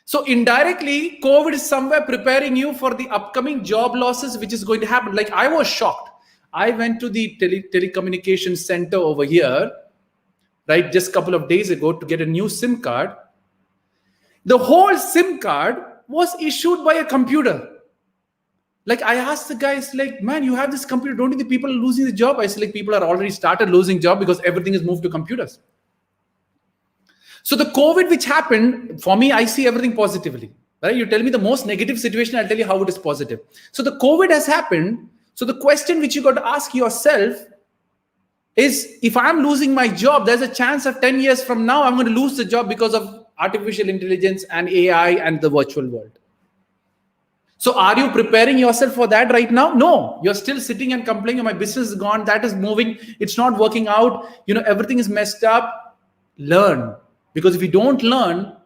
So indirectly, COVID is somewhere preparing you for the upcoming job losses, which is going to happen. Like I was shocked. I went to the telecommunications center over here, right, just a couple of days ago to get a new SIM card. The whole SIM card was issued by a computer. Like I asked the guys, like, man, you have this computer, don't you think people are losing the job? I said, like, people are already started losing job because everything is moved to computers. So the COVID which happened, for me, I see everything positively. Right? You tell me the most negative situation, I'll tell you how it is positive. So the COVID has happened. So the question which you got to ask yourself is, if I'm losing my job, there's a chance of 10 years from now, I'm going to lose the job because of artificial intelligence and AI and the virtual world. So are you preparing yourself for that right now? No, you're still sitting and complaining, my business is gone, that is moving, it's not working out, everything is messed up. Learn. Because if you don't learn,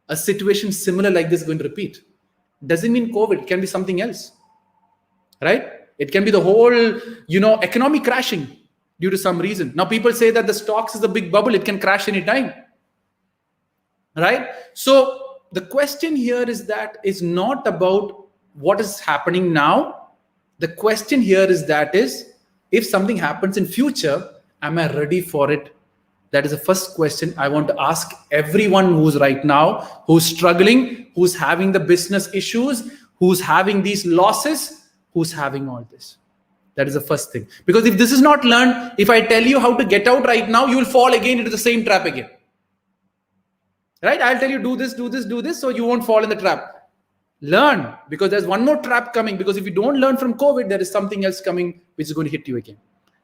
a situation similar like this is going to repeat. Doesn't mean COVID, it can be something else, right? It can be the whole, economy crashing due to some reason. Now people say that the stocks is a big bubble, it can crash anytime, right? So the question here is not about what is happening now. The question here is if something happens in future, am I ready for it? That is the first question I want to ask everyone who's right now, who's struggling, who's having the business issues, who's having these losses, who's having all this. That is the first thing. Because if this is not learned, if I tell you how to get out right now, you will fall again into the same trap again. Right? I'll tell you, do this, do this, do this, so you won't fall in the trap. Learn, because there's one more trap coming. Because if you don't learn from COVID, there is something else coming which is going to hit you again.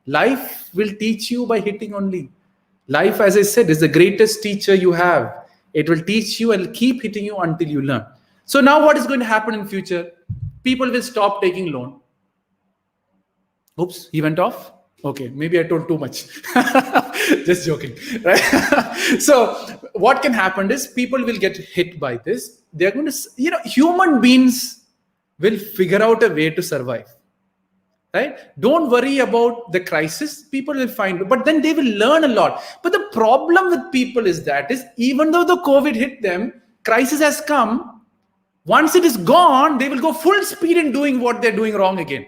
Life will teach you by hitting only. Life, as I said, is the greatest teacher you have. It will teach you and keep hitting you until you learn. So now what is going to happen in future? People will stop taking loan. Oops, he went off. Okay, maybe I told too much. Just joking, right? So what can happen is people will get hit by this. They're going to, human beings will figure out a way to survive. Right? Don't worry about the crisis. People will find, but then they will learn a lot. But the problem with people is even though the COVID hit them, crisis has come. Once it is gone, they will go full speed in doing what they're doing wrong again.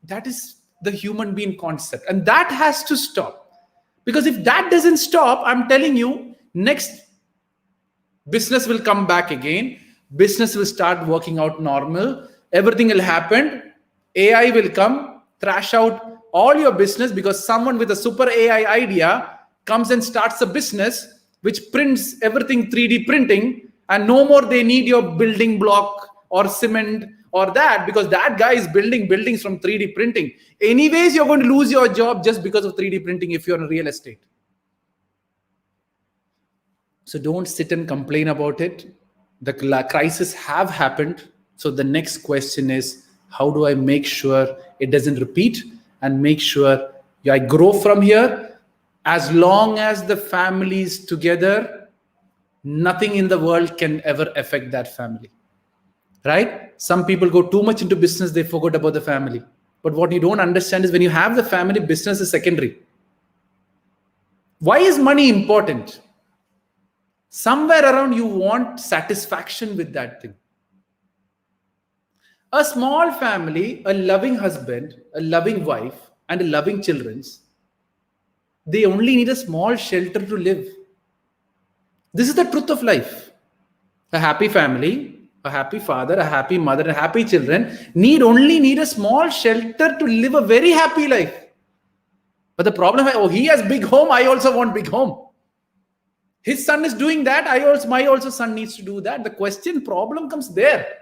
That is the human being concept. And that has to stop. Because if that doesn't stop, I'm telling you, next business will come back again. Business will start working out normal. Everything will happen. AI will come, thrash out all your business because someone with a super AI idea comes and starts a business which prints everything 3D printing, and no more they need your building block or cement or that, because that guy is building buildings from 3D printing. Anyways, you're going to lose your job just because of 3D printing if you're in real estate. So don't sit and complain about it. The crisis have happened. So the next question is, how do I make sure it doesn't repeat and make sure I grow from here? As long as the family is together, nothing in the world can ever affect that family, right? Some people go too much into business, they forgot about the family. But what you don't understand is when you have the family, business is secondary. Why is money important? Somewhere around you want satisfaction with that thing. A small family, a loving husband, a loving wife, and a loving children, they only need a small shelter to live. This is the truth of life. A happy family, a happy father, a happy mother, and happy children only need a small shelter to live a very happy life. But the problem is, he has big home, I also want big home. His son is doing that, my also son needs to do that. The problem comes there.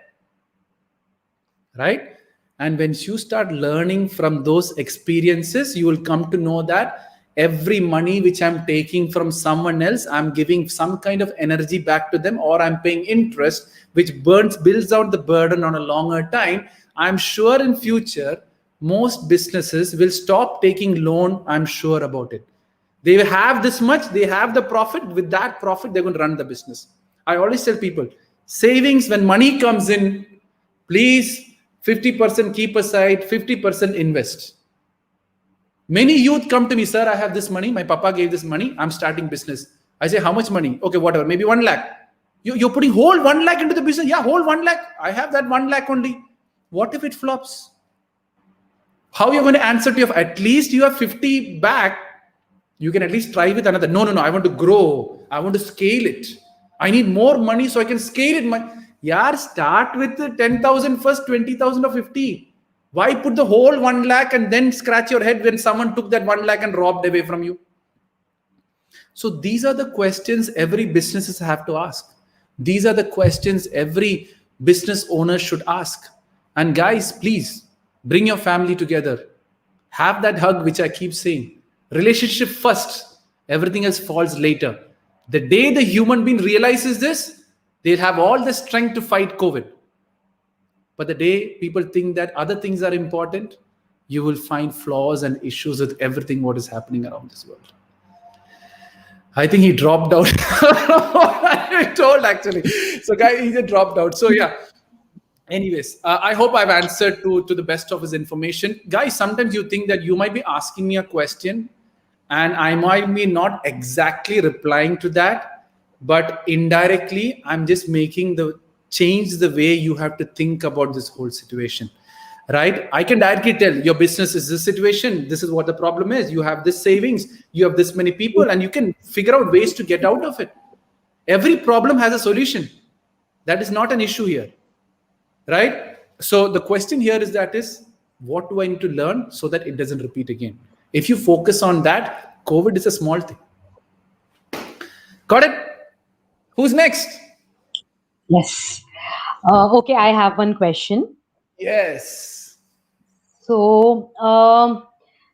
Right? And when you start learning from those experiences, you will come to know that every money which I'm taking from someone else, I'm giving some kind of energy back to them, or I'm paying interest, which builds out the burden on a longer time. I'm sure in future, most businesses will stop taking loan. I'm sure about it. They have this much, they have the profit. With that profit, they're going to run the business. I always tell people, savings, when money comes in, please 50% keep aside, 50% invest. Many youth come to me, sir, I have this money. My papa gave this money. I'm starting business. I say, how much money? Okay, whatever, maybe 1 lakh. You're putting whole 1 lakh into the business. Yeah, whole 1 lakh. I have that 1 lakh only. What if it flops? How are you going to answer to at least you have 50 back? You can at least try with another. No, I want to grow. I want to scale it. I need more money so I can scale it. Yeah, start with 10,000 first, 20,000 or 50. Why put the whole 1 lakh and then scratch your head when someone took that 1 lakh and robbed away from you? So these are the questions every businesses have to ask. These are the questions every business owner should ask. And guys, please bring your family together. Have that hug, which I keep saying. Relationship first, everything else falls later. The day the human being realizes this, they'll have all the strength to fight COVID. But the day people think that other things are important, you will find flaws and issues with everything what is happening around this world. I think he dropped out. I told actually. So guy, he just dropped out. So yeah. Anyways, I hope I've answered to the best of his information. Guys, sometimes you think that you might be asking me a question and I might be not exactly replying to that, but indirectly, I'm just making change the way you have to think about this whole situation, right? I can directly tell your business is this situation. This is what the problem is. You have this savings, you have this many people, and you can figure out ways to get out of it. Every problem has a solution. That is not an issue here, right? So the question here is what do I need to learn so that it doesn't repeat again? If you focus on that, COVID is a small thing. Got it? Who's next? Yes. Okay, I have one question. Yes. So,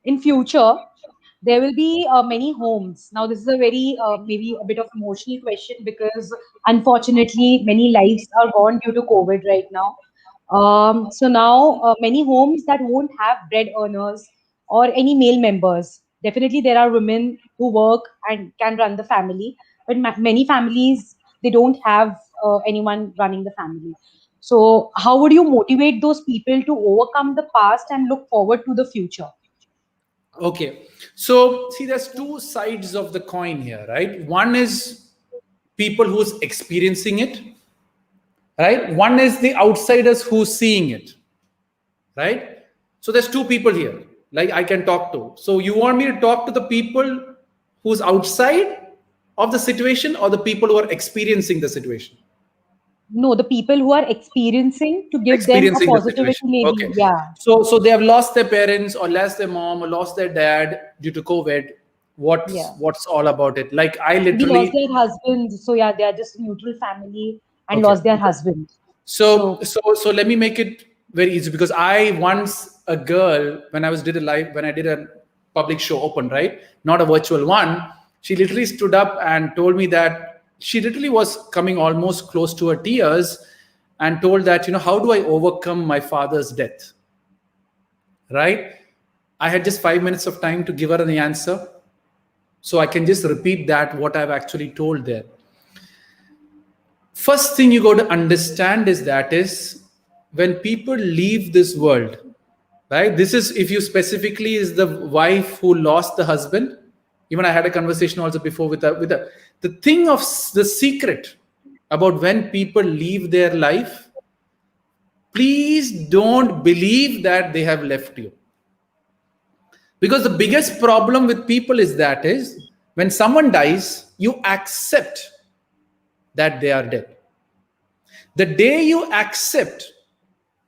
in future, there will be many homes. Now, this is a very, maybe a bit of emotional question because unfortunately, many lives are gone due to COVID right now. So now, many homes that won't have bread earners or any male members. Definitely, there are women who work and can run the family, but many families, they don't have anyone running the family. So, how would you motivate those people to overcome the past and look forward to the future? Okay. So, see, there's two sides of the coin here, right? One is people who's experiencing it, right? One is the outsiders who's seeing it, right? So there's two people here, like I can talk to. So you want me to talk to the people who's outside of the situation or the people who are experiencing the situation? No, the people who are experiencing to give them a The positivity, situation. maybe. Okay. Yeah. So they have lost their parents or lost their mom or lost their dad due to COVID. What's all about it? Like I Maybe literally lost their husband. So yeah, they are just neutral family and Okay. lost their husband. So let me make it very easy, because I once a girl, when I did a public show open, right? Not a virtual one. She literally stood up and told me that she literally was coming almost close to her tears and told that, how do I overcome my father's death? Right? I had just 5 minutes of time to give her an answer. So I can just repeat that, what I've actually told there. First thing you got to understand is when people leave this world, right? This is, if you specifically is the wife who lost the husband. Even I had a conversation also before with the thing of the secret about when people leave their life. Please don't believe that they have left you. Because the biggest problem with people is when someone dies, you accept that they are dead. The day you accept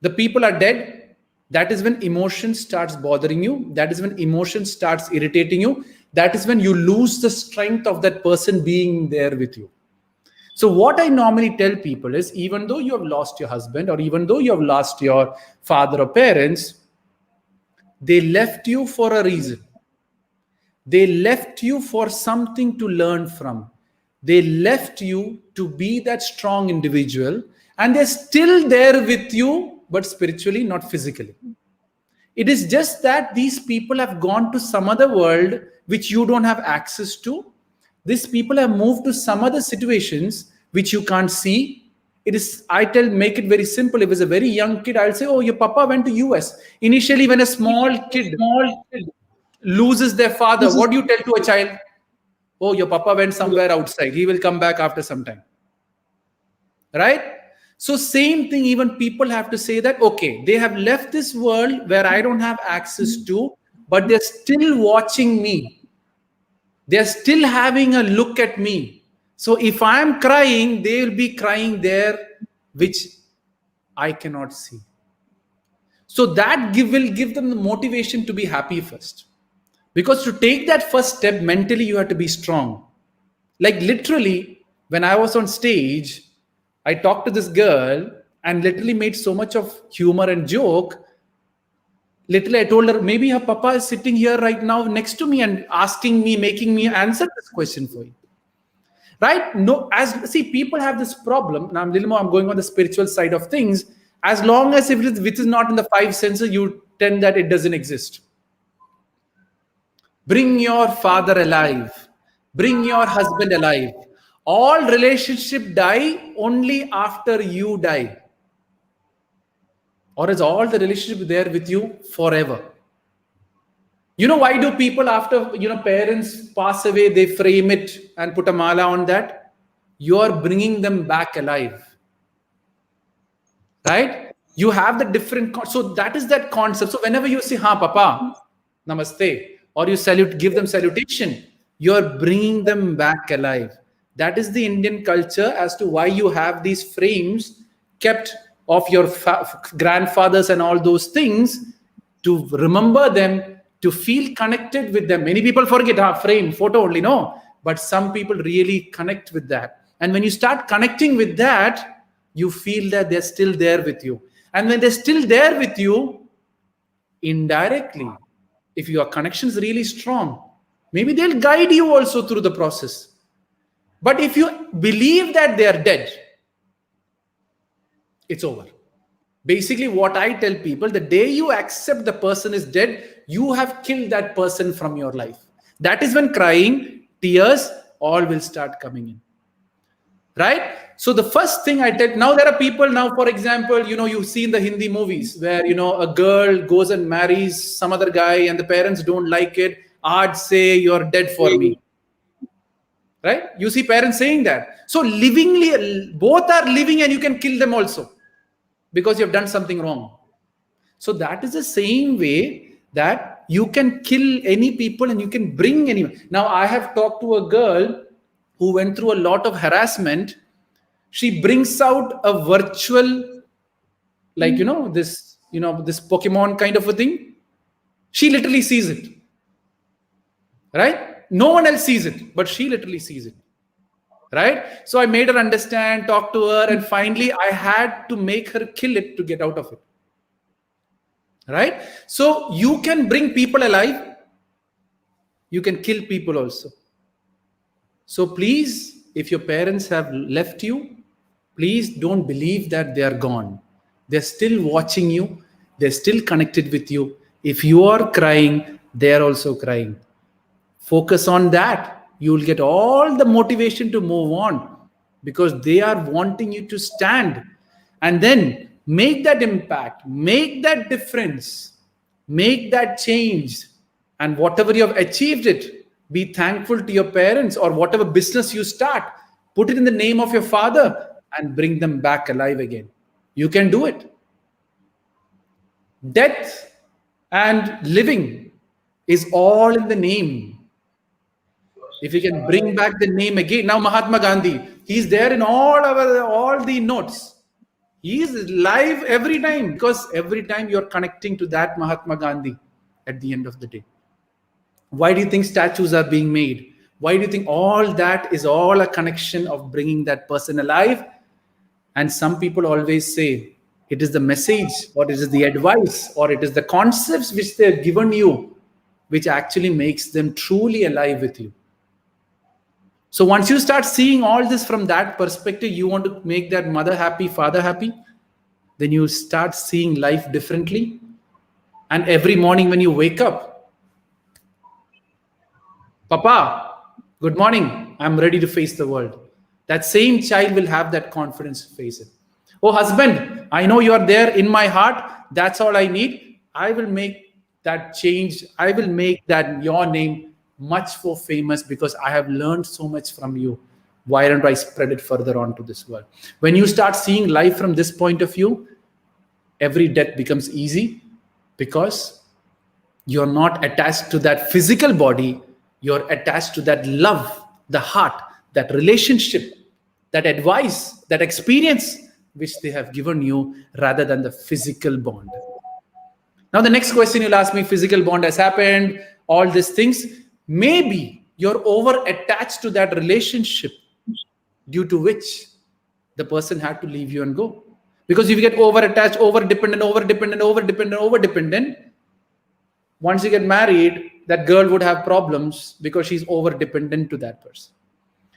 the people are dead, that is when emotion starts bothering you. That is when emotion starts irritating you. That is when you lose the strength of that person being there with you. So what I normally tell people is, even though you have lost your husband, or even though you have lost your father or parents, they left you for a reason. They left you for something to learn from. They left you to be that strong individual, and they're still there with you, but spiritually, not physically. It is just that these people have gone to some other world which you don't have access to. These people have moved to some other situations which you can't see. Make it very simple. If it's a very young kid, I'll say, oh, your papa went to US. Initially, when a small kid loses their father, what do you tell to a child? Oh, your papa went somewhere outside. He will come back after some time. Right? So same thing, even people have to say that, okay, they have left this world where I don't have access to, but they're still watching me. They're still having a look at me. So if I'm crying, they will be crying there, which I cannot see. So that will give them the motivation to be happy first. Because to take that first step, mentally, you have to be strong. Like literally, when I was on stage, I talked to this girl and literally made so much of humor and joke. Literally, I told her, maybe her papa is sitting here right now next to me and making me answer this question for you. Right? No, people have this problem. Now I'm going on the spiritual side of things. As long as which is not in the five senses, you tend that it doesn't exist. Bring your father alive. Bring your husband alive. All relationships die only after you die. Or is all the relationship there with you forever? Why do people after, parents pass away, they frame it and put a mala on that? You are bringing them back alive. Right? You have the different, so that is that concept. So whenever you say, papa, namaste, or you give them salutation, you're bringing them back alive. That is the Indian culture as to why you have these frames kept of your grandfathers and all those things, to remember them, to feel connected with them. Many people forget frame, photo only, no. But some people really connect with that. And when you start connecting with that, you feel that they're still there with you. And when they're still there with you, indirectly, if your connection is really strong, maybe they'll guide you also through the process. But if you believe that they are dead, it's over. Basically, what I tell people, the day you accept the person is dead, you have killed that person from your life. That is when crying, tears, all will start coming in. Right? So the first thing I tell, now there are people now, for example, you see in the Hindi movies where, a girl goes and marries some other guy and the parents don't like it. I'd say you're dead for me. Right? You see parents saying that. So both are living and you can kill them also because you have done something wrong. So that is the same way that you can kill any people and you can bring anyone. Now I have talked to a girl who went through a lot of harassment. She brings out a virtual, this Pokemon kind of a thing. She literally sees it. Right? No one else sees it, but she literally sees it. right? So I made her understand, talk to her, and finally I had to make her kill it to get out of it, right? So you can bring people alive, you can kill people also. So please, if your parents have left you, please don't believe that they are gone. They're still watching you, they're still connected with you. If you are crying, they're also crying. Focus on that. You will get all the motivation to move on, because they are wanting you to stand and then make that impact, make that difference, make that change. And whatever you have achieved it, be thankful to your parents, or whatever business you start, put it in the name of your father and bring them back alive again. You can do it. Death and living is all in the name. If you can bring back the name again. Now Mahatma Gandhi, he's there in all the notes. He is live every time, because every time you're connecting to that Mahatma Gandhi at the end of the day. Why do you think statues are being made? Why do you think all that is all a connection of bringing that person alive? And some people always say it is the message, or it is the advice, or it is the concepts which they've given you, which actually makes them truly alive with you. So once you start seeing all this from that perspective, you want to make that mother happy, father happy, then you start seeing life differently. And every morning when you wake up, Papa, good morning, I'm ready to face the world. That same child will have that confidence to face it. Oh, husband, I know you are there in my heart. That's all I need. I will make that change. I will make that your name much more famous, because I have learned so much from you. Why don't I spread it further on to this world? When you start seeing life from this point of view, every death becomes easy, because you're not attached to that physical body. You're attached to that love, the heart, that relationship, that advice, that experience which they have given you, rather than the physical bond. Now, the next question you'll ask me, physical bond has happened, all these things. Maybe you're over attached to that relationship, due to which the person had to leave you and go. Because if you get over attached, over dependent, once you get married, that girl would have problems, because she's over dependent to that person.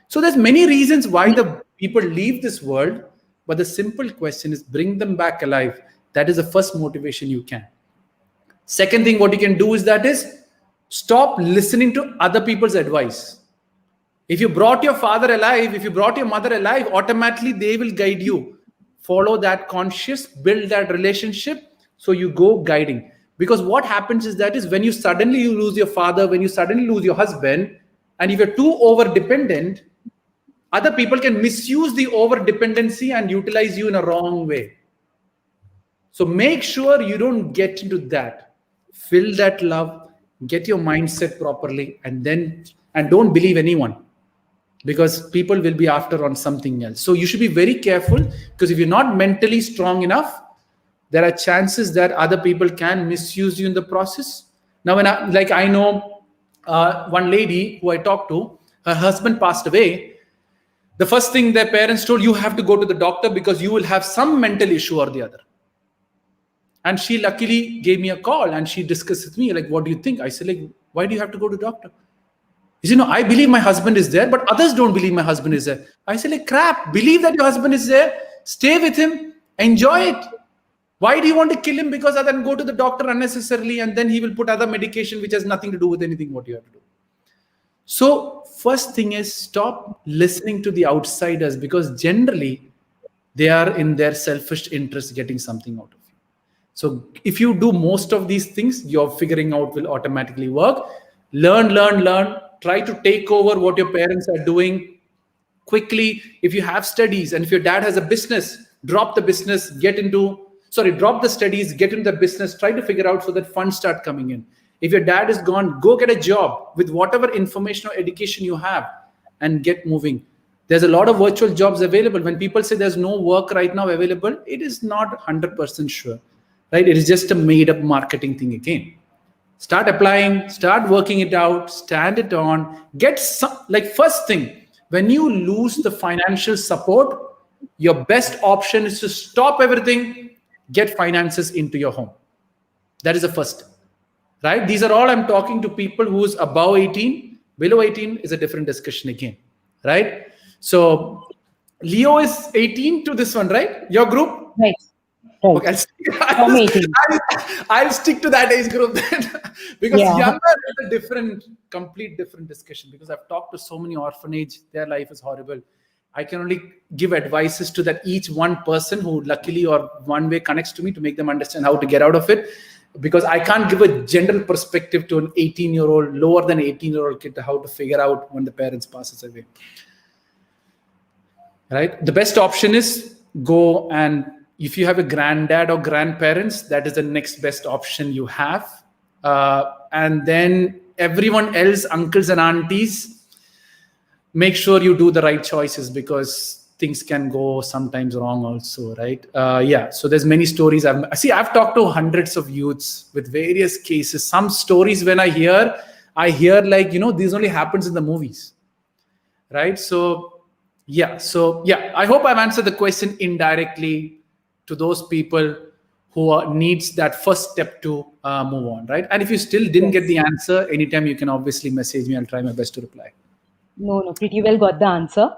So there's many reasons why the people leave this world, but the simple question is bring them back alive. That is the first motivation you can. Second thing what you can do is stop listening to other people's advice. If you brought your father alive, if you brought your mother alive, automatically they will guide you. Follow that conscious, build that relationship, so you go guiding. Because what happens is when you suddenly lose your father, when you suddenly lose your husband, and if you're too over dependent, other people can misuse the over dependency and utilize you in a wrong way. So make sure you don't get into that. Fill that love, get your mindset properly, and don't believe anyone, because people will be after on something else. So you should be very careful, because if you're not mentally strong enough, there are chances that other people can misuse you in the process. Now, when I know one lady who I talked to, her husband passed away. The first thing their parents told, you have to go to the doctor, because you will have some mental issue or the other. And she luckily gave me a call and she discussed with me, like, what do you think? I said, why do you have to go to the doctor? He said, no, I believe my husband is there, but others don't believe my husband is there. I said, crap, believe that your husband is there, stay with him, enjoy it. Why do you want to kill him? Because other than go to the doctor unnecessarily, and then he will put other medication which has nothing to do with anything what you have to do. So first thing is, stop listening to the outsiders, because generally they are in their selfish interest getting something out of you. So if you do most of these things, your figuring out will automatically work. Learn. Try to take over what your parents are doing quickly. If you have studies, and if your dad has a business, drop the business, drop the studies, get into the business, try to figure out so that funds start coming in. If your dad is gone, go get a job with whatever information or education you have and get moving. There's a lot of virtual jobs available. When people say there's no work right now available, it is not 100% sure, right? It is just a made up marketing thing again. Start applying, start working it out, stand it on, get some, first thing, When you lose the financial support, your best option is to stop everything, get finances into your home. That is the first step, right? These are all I'm talking to people who's above 18. Below 18 is a different discussion again, right? So Leo is 18 to this one, right? Your group? Right. Okay, From 18. I'll stick to that age group then, because younger is a complete different discussion. Because I've talked to so many orphanage, their life is horrible. I can only give advices to that each one person who luckily or one way connects to me to make them understand how to get out of it. Because I can't give a general perspective to an 18-year-old, lower than 18-year-old kid, how to figure out when the parents passes away. Right? The best option is go, and if you have a granddad or grandparents, that is the next best option you have. And then everyone else, uncles and aunties, make sure you do the right choices, because things can go sometimes wrong also, right? So there's many stories. I've talked to hundreds of youths with various cases. Some stories when I hear like, this only happens in the movies, right? So I hope I've answered the question indirectly to those people who needs that first step to move on, right? And if you still didn't get the answer, anytime you can obviously message me. I'll try my best to reply. No, pretty well got the answer.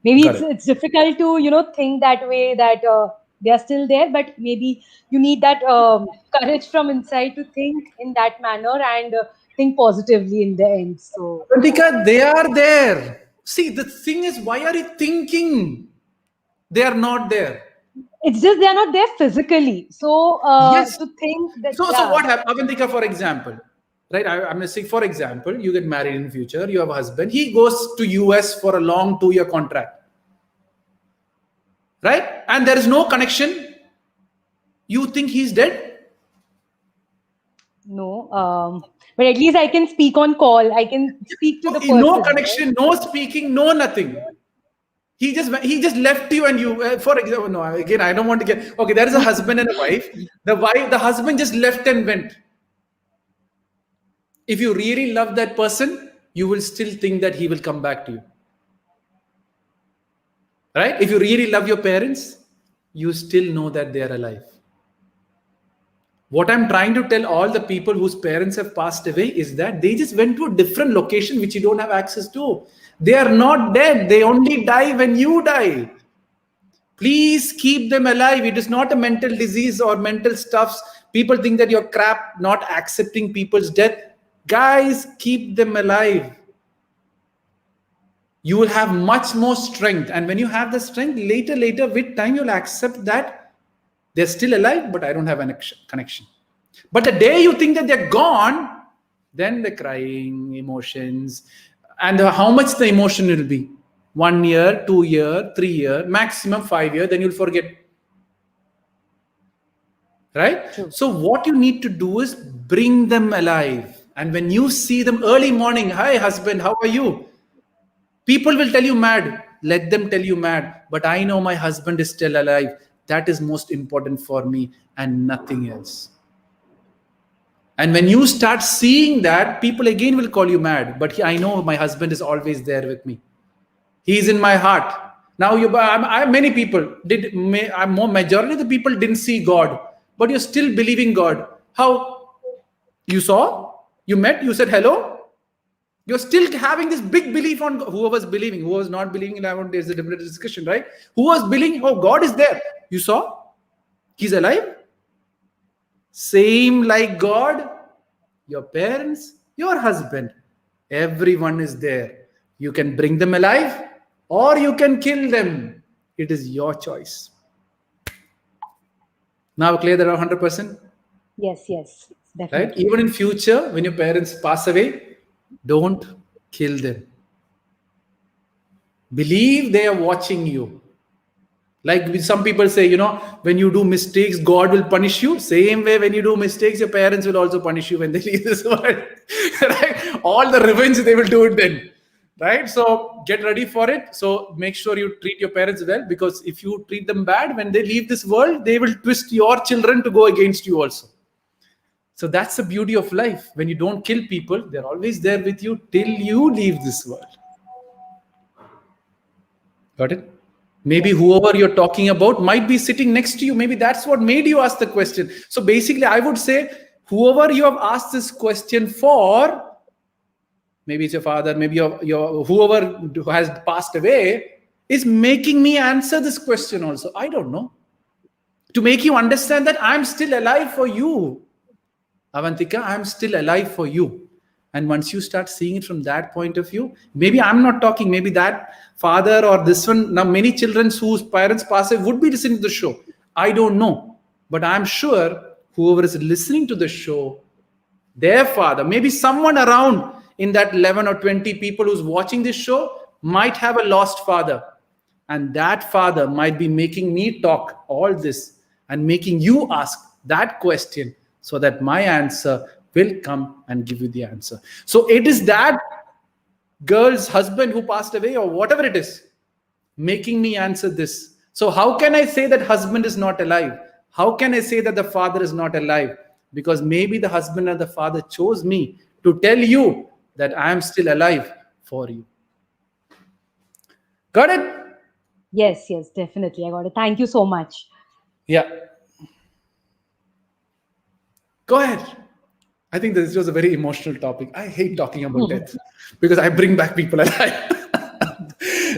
Maybe it's difficult to, think that way, that they are still there, but maybe you need that courage from inside to think in that manner and think positively in the end. So, Avantika, they are there. See, the thing is, why are you thinking they are not there? it's just they are not there physically. So, Yes. to think that. So what happens, Avantika, for example, right? I'm going to say, for example, you get married in the future, you have a husband, he goes to US for a long 2-year contract, right? And there is no connection. You think he's dead? No, but at least I can speak on call. I can speak to the person. No connection, no speaking, no nothing. He just left you, and you, for example, no, again, I don't want to get, okay, there is a husband and a wife. The husband just left and went. If you really love that person, you will still think that he will come back to you. Right? If you really love your parents, you still know that they are alive. What I'm trying to tell all the people whose parents have passed away is that they just went to a different location which you don't have access to. They are not dead. They only die when you die. Please keep them alive. It is not a mental disease or mental stuffs. People think that you're crap not accepting people's death. Guys, keep them alive. You will have much more strength. And when you have the strength, later, with time, you'll accept that they're still alive, but I don't have a connection. But the day you think that they're gone, then the crying, emotions, and how much the emotion will be. 1 year, 2 year, 3 year, maximum 5 years, then you'll forget. Right? True. So what you need to do is bring them alive. And when you see them early morning, hi husband, how are you? People will tell you mad. Let them tell you mad. But I know my husband is still alive. That is most important for me and nothing else. And when you start seeing that, people again will call you mad. But I know my husband is always there with me. He's in my heart. Now, many people majority of the people didn't see God, but you're still believing God. How? You saw? You met? You said hello? You're still having this big belief on God. Who was believing? Who was not believing? There's a different discussion, right? Who was believing? Oh, God is there. You saw? He's alive. Same like God, your parents, your husband. Everyone is there. You can bring them alive or you can kill them. It is your choice. Now clear that 100%? Yes, definitely. Right? Even in future, when your parents pass away, don't kill them. Believe they are watching you. Like some people say, when you do mistakes, God will punish you. Same way, when you do mistakes, your parents will also punish you when they leave this world. Right? All the revenge, they will do it then. Right? So get ready for it. So make sure you treat your parents well, because if you treat them bad, when they leave this world, they will twist your children to go against you also. So that's the beauty of life. When you don't kill people, they're always there with you till you leave this world. Got it? Maybe whoever you're talking about might be sitting next to you. Maybe that's what made you ask the question. So basically, I would say whoever you have asked this question for, maybe it's your father, maybe your whoever who has passed away, is making me answer this question also. I don't know. To make you understand that I'm still alive for you. Avantika, I'm still alive for you. And once you start seeing it from that point of view, maybe I'm not talking, maybe that father or this one, now many children whose parents pass away would be listening to the show. I don't know. But I'm sure whoever is listening to the show, their father, maybe someone around in that 11 or 20 people who's watching this show might have a lost father. And that father might be making me talk all this and making you ask that question so that my answer will come and give you the answer. So it is that girl's husband who passed away or whatever it is, making me answer this. So how can I say that husband is not alive? How can I say that the father is not alive? Because maybe the husband and the father chose me to tell you that I am still alive for you. Got it? Yes, definitely. I got it. Thank you so much. Yeah. Go ahead. I think this was a very emotional topic. I hate talking about death because I bring back people alive.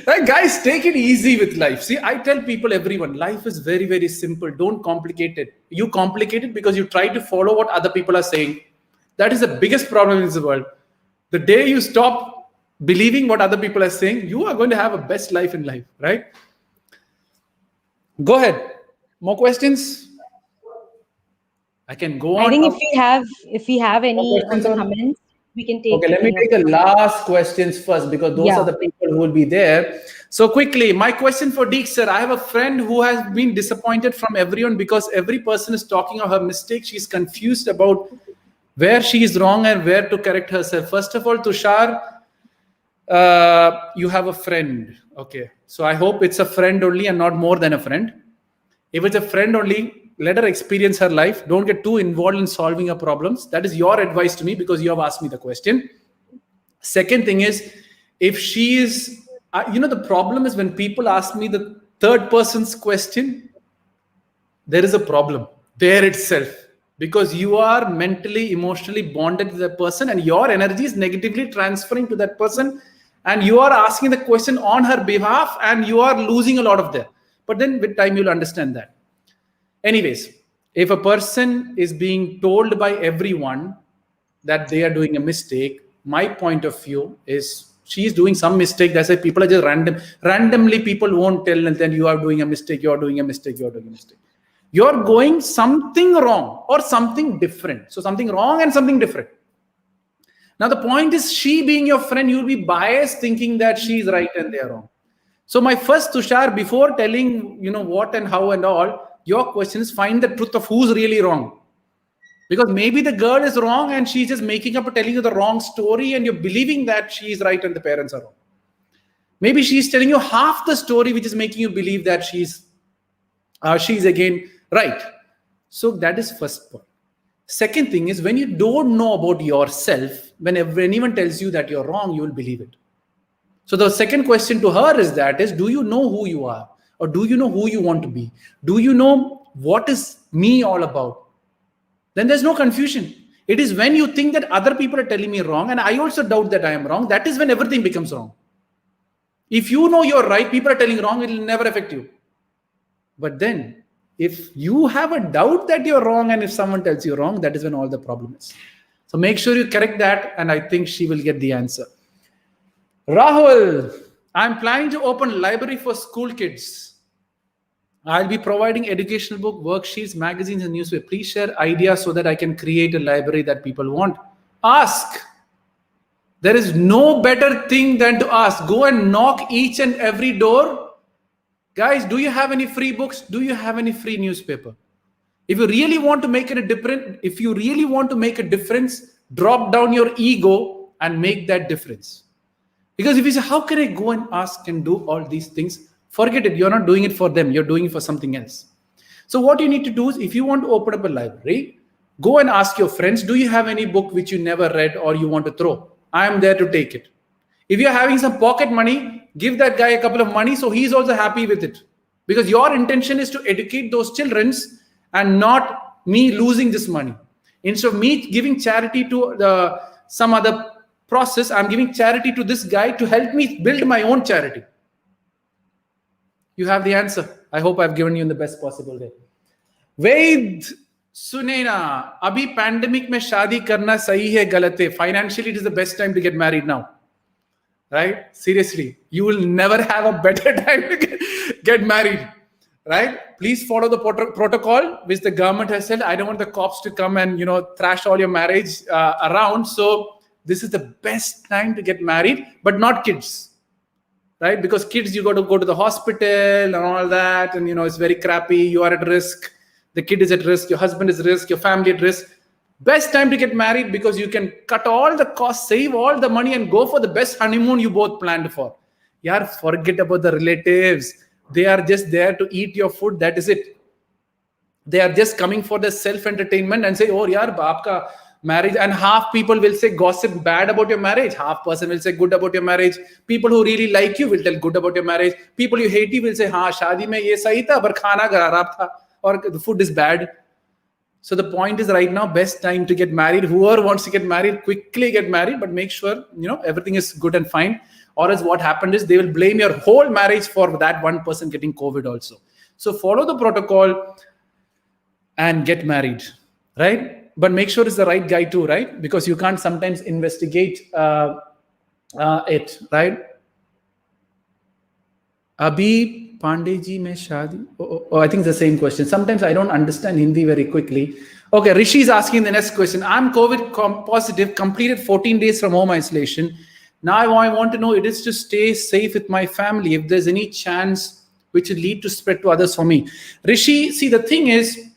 Right, guys, take it easy with life. See, I tell people, everyone, life is very, very simple. Don't complicate it. You complicate it because you try to follow what other people are saying. That is the biggest problem in this world. The day you stop believing what other people are saying, you are going to have a best life in life, right? Go ahead. More questions? I can go on. I think if we have any other comments, we can take. Okay, let me take the last questions first because those are the people who will be there. So quickly, my question for Deek sir, I have a friend who has been disappointed from everyone because every person is talking of her mistakes. She's confused about where she is wrong and where to correct herself. First of all, Tushar, you have a friend. Okay, so I hope it's a friend only and not more than a friend. If it's a friend only, let her experience her life. Don't get too involved in solving her problems. That is your advice to me because you have asked me the question. Second thing is, if she is, the problem is when people ask me the third person's question, there is a problem there itself because you are mentally, emotionally bonded to that person and your energy is negatively transferring to that person and you are asking the question on her behalf and you are losing a lot of that. But then with time, you'll understand that. Anyways, if a person is being told by everyone that they are doing a mistake, my point of view is she is doing some mistake. That's why people are just randomly people won't tell and then you are doing a mistake, you're doing a mistake, you're doing a mistake. You're going something wrong or something different. So something wrong and something different. Now the point is she being your friend, you'll be biased thinking that she's right and they're wrong. So my first, Tushar, before telling, what and how and all, your question is find the truth of who's really wrong. Because maybe the girl is wrong and she's just making up or telling you the wrong story and you're believing that she's right and the parents are wrong. Maybe she's telling you half the story which is making you believe that she's again right. So that is first point. Second thing is when you don't know about yourself, whenever anyone tells you that you're wrong, you will believe it. So the second question to her is do you know who you are? Or do you know who you want to be? Do you know what is me all about? Then there's no confusion. It is when you think that other people are telling me wrong, and I also doubt that I am wrong, that is when everything becomes wrong. If you know you're right, people are telling wrong, it will never affect you. But then, if you have a doubt that you're wrong, and if someone tells you wrong, that is when all the problem is. So make sure you correct that, and I think she will get the answer. Rahul, I'm planning to open a library for school kids. I'll be providing educational book, worksheets, magazines, and newspaper. Please share ideas so that I can create a library that people want. Ask. There is no better thing than to ask. Go and knock each and every door. Guys, do you have any free books? Do you have any free newspaper? If you really want to make it a difference, drop down your ego and make that difference. Because if you say, how can I go and ask and do all these things? Forget it. You're not doing it for them. You're doing it for something else. So what you need to do is if you want to open up a library, go and ask your friends, do you have any book which you never read or you want to throw? I am there to take it. If you're having some pocket money, give that guy a couple of money so he's also happy with it. Because your intention is to educate those children and not me losing this money. Instead of me giving charity to some other process, I'm giving charity to this guy to help me build my own charity. You have the answer. I hope I've given you in the best possible way. Ved Sunena, abhi pandemic mein shaadi karna sahi hai galat hai. Financially, it is the best time to get married now. Right? Seriously, you will never have a better time to get married. Right? Please follow the protocol which the government has said. I don't want the cops to come and thrash all your marriage around. So this is the best time to get married, but not kids. Right? Because kids, you got to go to the hospital and all that, and it's very crappy. You are at risk. The kid is at risk. Your husband is at risk. Your family at risk. Best time to get married because you can cut all the costs, save all the money, and go for the best honeymoon you both planned for. Yaar, forget about the relatives. They are just there to eat your food. That is it. They are just coming for the self-entertainment and say, oh, yaar, aapka marriage. And half people will say gossip bad about your marriage. Half person will say good about your marriage. People who really like you will tell good about your marriage. People you hate you will say, हाँ, शादी में ये सही था, पर खाना खराब था, or the food is bad. So the point is right now, best time to get married. Whoever wants to get married, quickly get married, but make sure, everything is good and fine. Or else what happened is they will blame your whole marriage for that one person getting COVID also. So follow the protocol and get married, right? But make sure it's the right guy too, right? Because you can't sometimes investigate it, right? Abhi Pandey ji mein shadi. Oh, I think it's the same question. Sometimes I don't understand Hindi very quickly. Okay, Rishi is asking the next question. I'm COVID positive, completed 14 days from home isolation. Now I want to know it is to stay safe with my family. If there's any chance which will lead to spread to others for me. Rishi, see, the thing is,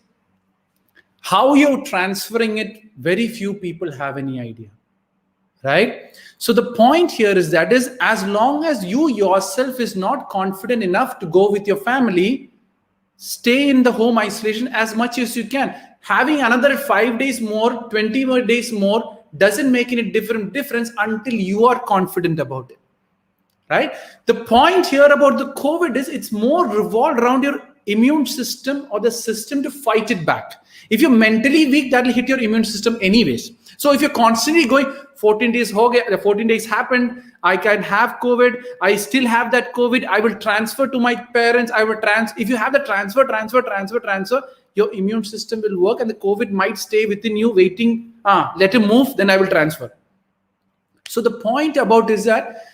how you're transferring it, very few people have any idea, right? So the point here is that is as long as you yourself is not confident enough to go with your family, stay in the home isolation as much as you can. Having another 5 days more, 20 more days more doesn't make any difference until you are confident about it, right? The point here about the COVID is it's more revolved around your immune system or the system to fight it back. If you're mentally weak, that will hit your immune system anyways. So if you're constantly going, 14 days ho gaya, 14 days happened, I can have COVID, I still have that COVID, I will transfer to my parents, if you have the transfer, your immune system will work and the COVID might stay within you waiting, let him move, then I will transfer. So the point about is that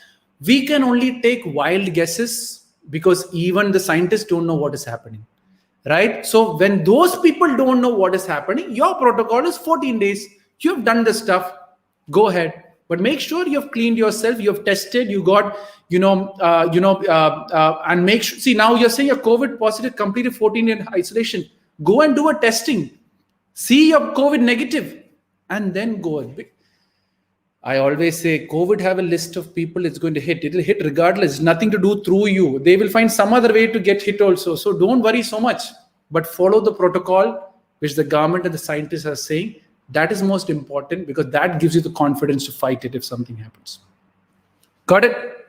we can only take wild guesses because even the scientists don't know what is happening. Right? So when those people don't know what is happening, your protocol is 14 days. You have done the stuff. Go ahead. But make sure you have cleaned yourself. You have tested. You got, and make sure. See, now you're saying you're COVID positive, completed 14-day isolation. Go and do a testing. See your COVID negative and then go. I always say COVID have a list of people it's going to hit. It will hit regardless. It's nothing to do through you. They will find some other way to get hit also. So don't worry so much. But follow the protocol which the government and the scientists are saying. That is most important because that gives you the confidence to fight it if something happens. Got it?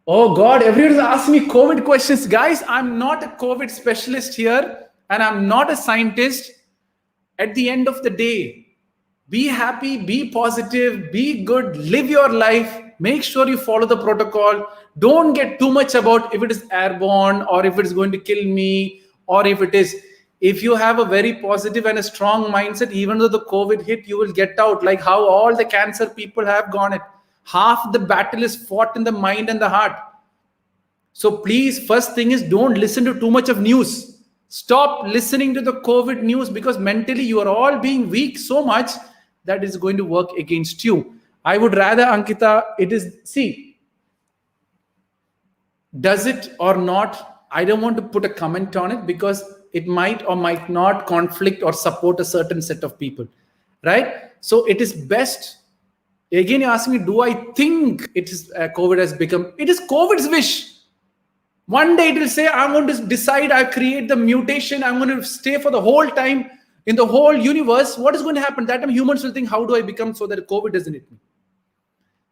Oh God, everyone is asking me COVID questions. Guys, I'm not a COVID specialist here and I'm not a scientist. At the end of the day, be happy, be positive, be good, live your life. Make sure you follow the protocol. Don't get too much about if it is airborne or if it's going to kill me or if it is. If you have a very positive and a strong mindset, even though the COVID hit, you will get out like how all the cancer people have gone it. Half the battle is fought in the mind and the heart. So please, first thing is don't listen to too much of news. Stop listening to the COVID news because mentally you are all being weak so much that is going to work against you. I would rather, Ankita, does it or not? I don't want to put a comment on it because it might or might not conflict or support a certain set of people, right? So it is best. Again, you're asking me, do I think it is COVID has become, it is COVID's wish. One day it will say, I'm going to decide, I create the mutation, I'm going to stay for the whole time in the whole universe. What is going to happen? That time humans will think, how do I become so that COVID doesn't hit me?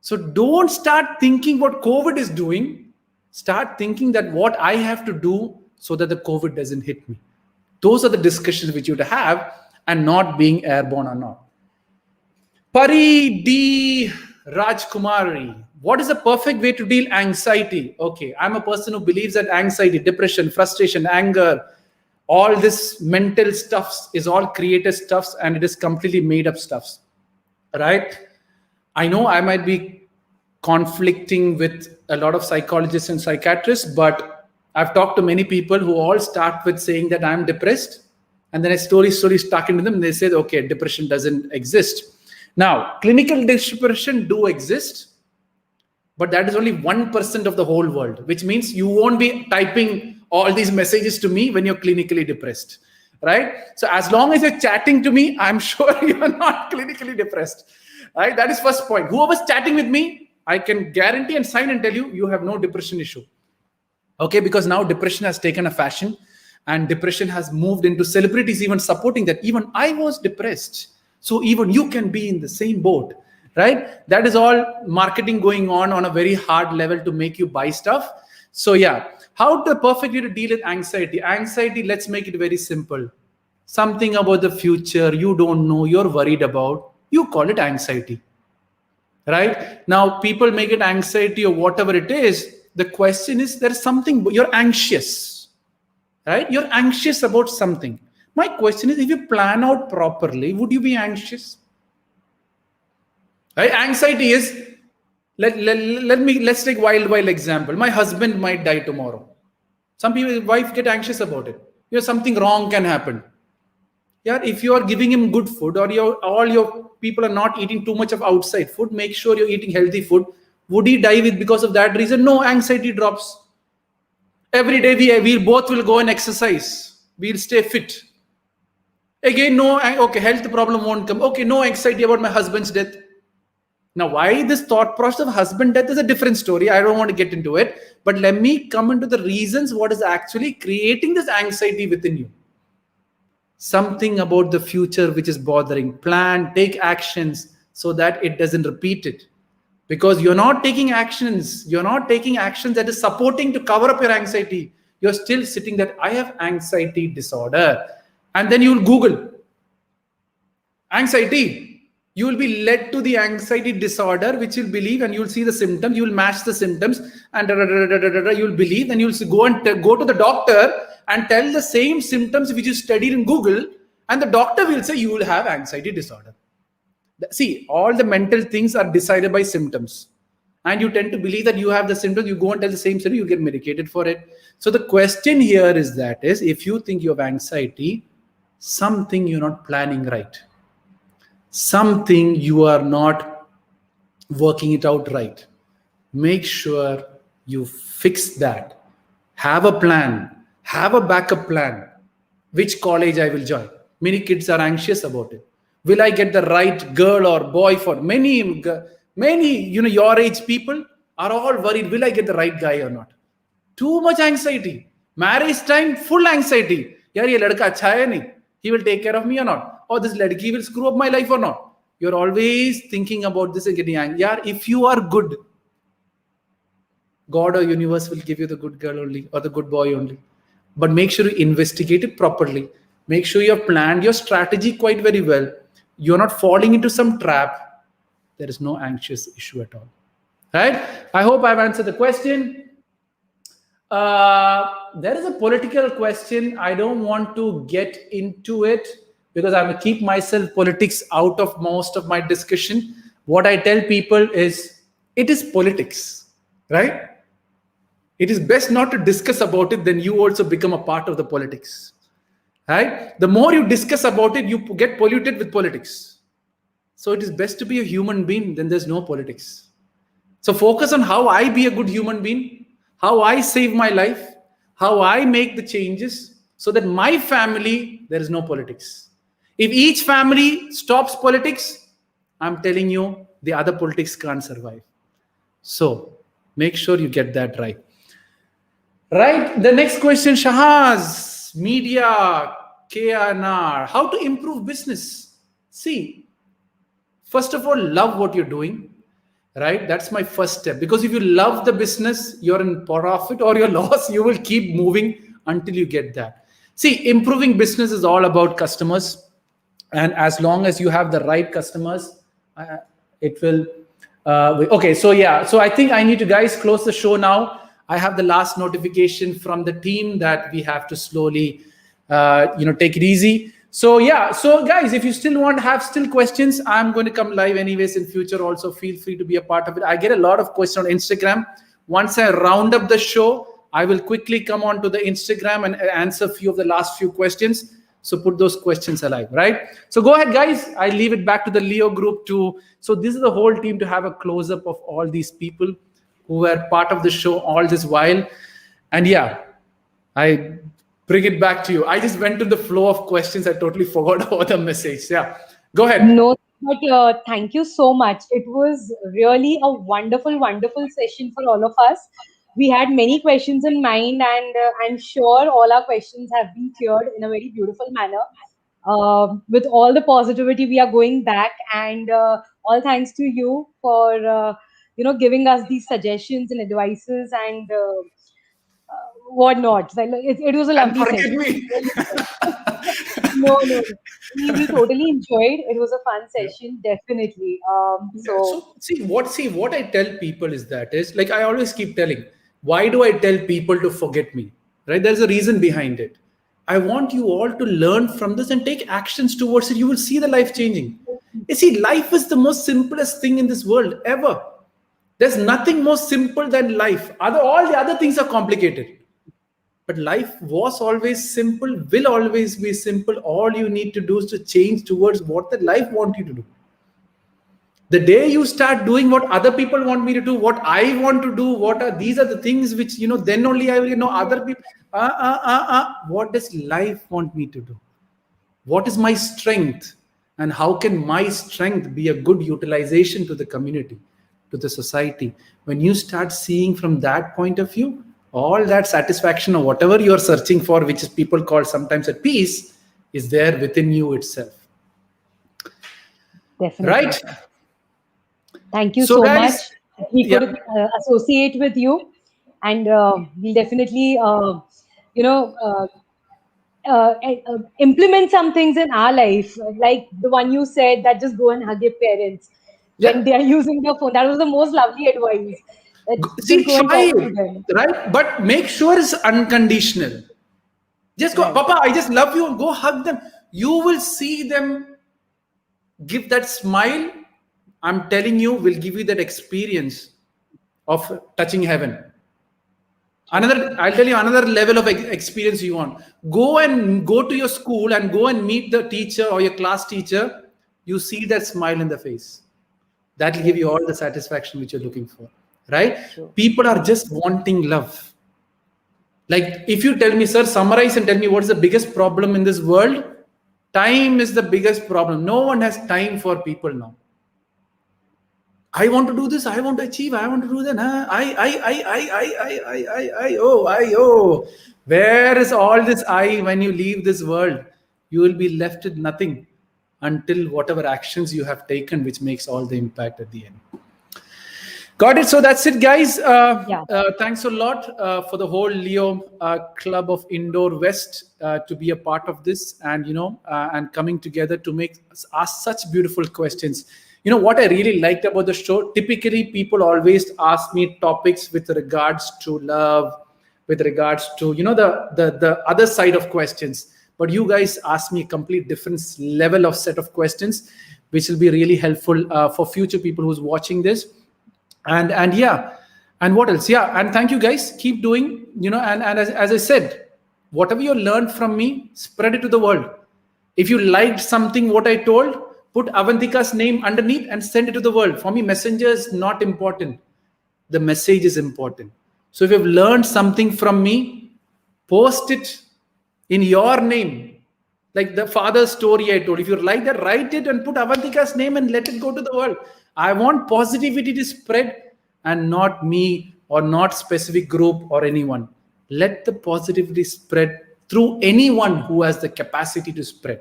So don't start thinking what COVID is doing. Start thinking that what I have to do so that the COVID doesn't hit me. Those are the discussions which you have to have, and not being airborne or not. Pari D. Rajkumari, what is the perfect way to deal anxiety? Okay, I'm a person who believes that anxiety, depression, frustration, anger, all this mental stuffs is all created stuffs, and it is completely made up stuffs, right? I know I might be conflicting with a lot of psychologists and psychiatrists, but I've talked to many people who all start with saying that I'm depressed, and then I slowly talking to them, and they say, okay, depression doesn't exist. Now, clinical depression do exist, but that is only 1% of the whole world, which means you won't be typing all these messages to me when you're clinically depressed, right? So as long as you're chatting to me, I'm sure you're not clinically depressed, right? That is first point. Whoever's chatting with me, I can guarantee and sign and tell you, you have no depression issue. Okay, because now depression has taken a fashion, and depression has moved into celebrities even supporting that. Even I was depressed, so even you can be in the same boat, right? That is all marketing going on a very hard level to make you buy stuff. So yeah, how to perfectly to deal with anxiety? Anxiety, let's make it very simple. Something about the future you don't know, you're worried about, you call it anxiety, right? Now people make it anxiety or whatever it is. The question is, there's something, you're anxious, right? You're anxious about something. My question is, if you plan out properly, would you be anxious? Right? Anxiety is, let's take wild example. My husband might die tomorrow. Some people, wife get anxious about it. Something wrong can happen. Yeah, if you are giving him good food, or all your people are not eating too much of outside food, make sure you're eating healthy food. Would he die because of that reason? No, anxiety drops. Every day we both will go and exercise. We'll stay fit. Again, no, okay, health problem won't come. Okay, no anxiety about my husband's death. Now, why this thought process of husband death is a different story. I don't want to get into it. But let me come into the reasons what is actually creating this anxiety within you. Something about the future which is bothering. Plan, take actions so that it doesn't repeat it. Because you're not taking actions. You're not taking actions that is supporting to cover up your anxiety. You're still sitting that I have anxiety disorder. And then you will Google anxiety. You will be led to the anxiety disorder, which you'll believe, and you'll see the symptoms. You will match the symptoms, and you'll believe, and you'll go to the doctor and tell the same symptoms which you studied in Google, and the doctor will say you will have anxiety disorder. See, all the mental things are decided by symptoms, and you tend to believe that you have the symptoms. You go and tell the same symptom, you get medicated for it. So the question here is if you think you have anxiety, something you're not planning right. Something you are not working it out right. Make sure you fix that. Have a plan. Have a backup plan. Which college I will join? Many kids are anxious about it. Will I get the right girl or boy for many, your age people are all worried. Will I get the right guy or not? Too much anxiety. Marriage time, full anxiety. Yaar, ye ladka acha hai nahi? He will take care of me or not? Or this ladki will screw up my life or not? You're always thinking about this and getting angry. Yaar, if you are good, God or universe will give you the good girl only or the good boy only. But make sure you investigate it properly. Make sure you have planned your strategy quite very well. You're not falling into some trap. There is no anxious issue at all. Right? I hope I've answered the question. There is a political question. I don't want to get into it because I will keep myself politics out of most of my discussion. What I tell people is, it is politics, right? It is best not to discuss about it, then you also become a part of the politics, right? The more you discuss about it, you get polluted with politics. So it is best to be a human being, then there's no politics. So focus on how I be a good human being, how I save my life, how I make the changes so that my family, there is no politics. If each family stops politics, I'm telling you, the other politics can't survive. So make sure you get that right. Right. The next question, Shahaz, media, KNR, how to improve business? See, first of all, love what you're doing. right? That's my first step. Because if you love the business, you're in profit or you're loss, you will keep moving until you get that. See, improving business is all about customers. And as long as you have the right customers, it will. Okay, so yeah, so I think I need to, guys, close the show now. I have the last notification from the team that we have to slowly, take it easy. So yeah, so guys, if you still want to have still questions, I'm going to come live anyways in future. Also, feel free to be a part of it. I get a lot of questions on Instagram. Once I round up the show, I will quickly come on to the Instagram and answer a few of the last few questions. So put those questions alive, right? So go ahead, guys. I leave it back to the Leo group to. So this is the whole team to have a close up of all these people who were part of the show all this while. And yeah, I bring it back to you. I just went to the flow of questions. I totally forgot about the message. Yeah, go ahead. No, but thank you so much. It was really a wonderful, wonderful session for all of us. We had many questions in mind, and I'm sure all our questions have been cleared in a very beautiful manner. With all the positivity, we are going back, and all thanks to you for giving us these suggestions and advices and whatnot. So, it was a And lovely forgive session. me. No, no, no. We totally enjoyed. It was a fun session, definitely. So So what I tell people is that is like I always keep telling, why do I tell people to forget me? Right? There's a reason behind it. I want you all to learn from this and take actions towards it. You will see the life changing. You see, life is the most simplest thing in this world ever. There's nothing more simple than life. All the other things are complicated. But life was always simple, will always be simple. All you need to do is to change towards what the life wants you to do. The day you start doing what other people want me to do, what I want to do, these are the things which, then only I will know other people. What does life want me to do? What is my strength? And how can my strength be a good utilization to the community, to the society? When you start seeing from that point of view, all that satisfaction or whatever you're searching for, which is people call sometimes a peace, is there within you itself. definitely. Right? Thank you So, so guys, much. We could associate with you, and we'll definitely, implement some things in our life, like the one you said that just go and hug your parents when they are using their phone. That was the most lovely advice. See, Just go and try talk to it, them. right? But make sure it's unconditional. Just go, Right. Papa, I just love you, and go hug them. You will see them give that smile. I'm telling you, will give you that experience of touching heaven. I'll tell you another level of experience you want. Go to your school and go and meet the teacher or your class teacher. You see that smile in the face. That will give you all the satisfaction which you're looking for, right? Sure. People are just wanting love. Like if you tell me, sir, summarize and tell me what is the biggest problem in this world, time is the biggest problem. No one has time for people now. I want to do this. I want to achieve. I want to do that. Oh. Where is all this I when you leave this world? You will be left with nothing until whatever actions you have taken, which makes all the impact at the end. Got it. So that's it, guys. Thanks a lot for the whole Leo Club of Indore West to be a part of this, and and coming together to ask such beautiful questions. What I really liked about the show, typically people always ask me topics with regards to love, with regards to, the other side of questions. But you guys asked me a complete different level of set of questions, which will be really helpful for future people who's watching this. And what else? And thank you guys. Keep doing, and as I said, whatever you learned from me, spread it to the world. If you liked something, what I told, put Avantika's name underneath and send it to the world. For me, messenger is not important. The message is important. So if you've learned something from me, post it in your name. Like the father's story I told. If you like that, write it and put Avantika's name and let it go to the world. I want positivity to spread, and not me or not specific group or anyone. Let the positivity spread through anyone who has the capacity to spread.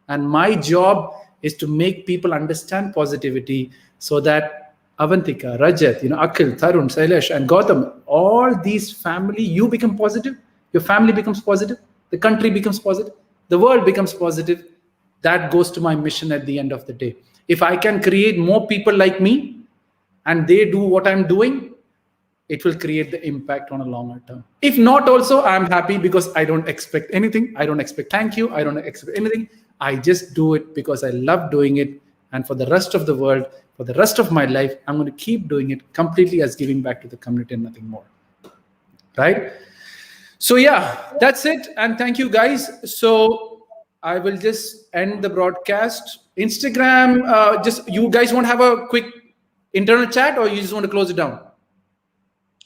And my job is to make people understand positivity so that Avantika, Rajat, Akhil, Tarun, Sailesh, and Gautam, all these family, you become positive, your family becomes positive, the country becomes positive, the world becomes positive. That goes to my mission at the end of the day. If I can create more people like me and they do what I'm doing, it will create the impact on a longer term. If not also, I'm happy because I don't expect anything. I don't expect thank you. I don't expect anything. I just do it because I love doing it. And for the rest of the world, for the rest of my life, I'm going to keep doing it completely as giving back to the community and nothing more. Right? So yeah, that's it. And thank you guys. So I will just end the broadcast. Instagram, just you guys want to have a quick internal chat or you just want to close it down?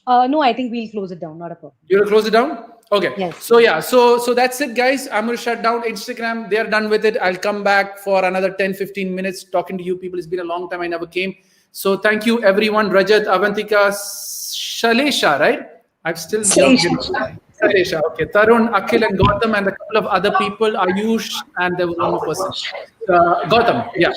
No, I think we'll close it down. Not a problem. You're going to close it down? Okay. Yes. So yeah, so that's it, guys. I'm going to shut down Instagram. They're done with it. I'll come back for another 10-15 minutes talking to you people. It's been a long time. I never came. So thank you, everyone. Rajat, Avantika, Shalesha, right? I've still Shalesha. Okay. Tarun, Akhil, and Gautam, and a couple of other people, Ayush, and there was one more person. Gautam, yeah.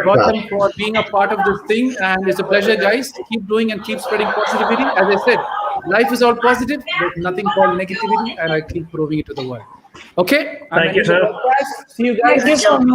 Gautam for being a part of this thing. And it's a pleasure, guys. Keep doing and keep spreading positivity. As I said, life is all positive. There's nothing called negativity, and I keep proving it to the world. Okay? Thank you, sir. See you guys. Thank you so much.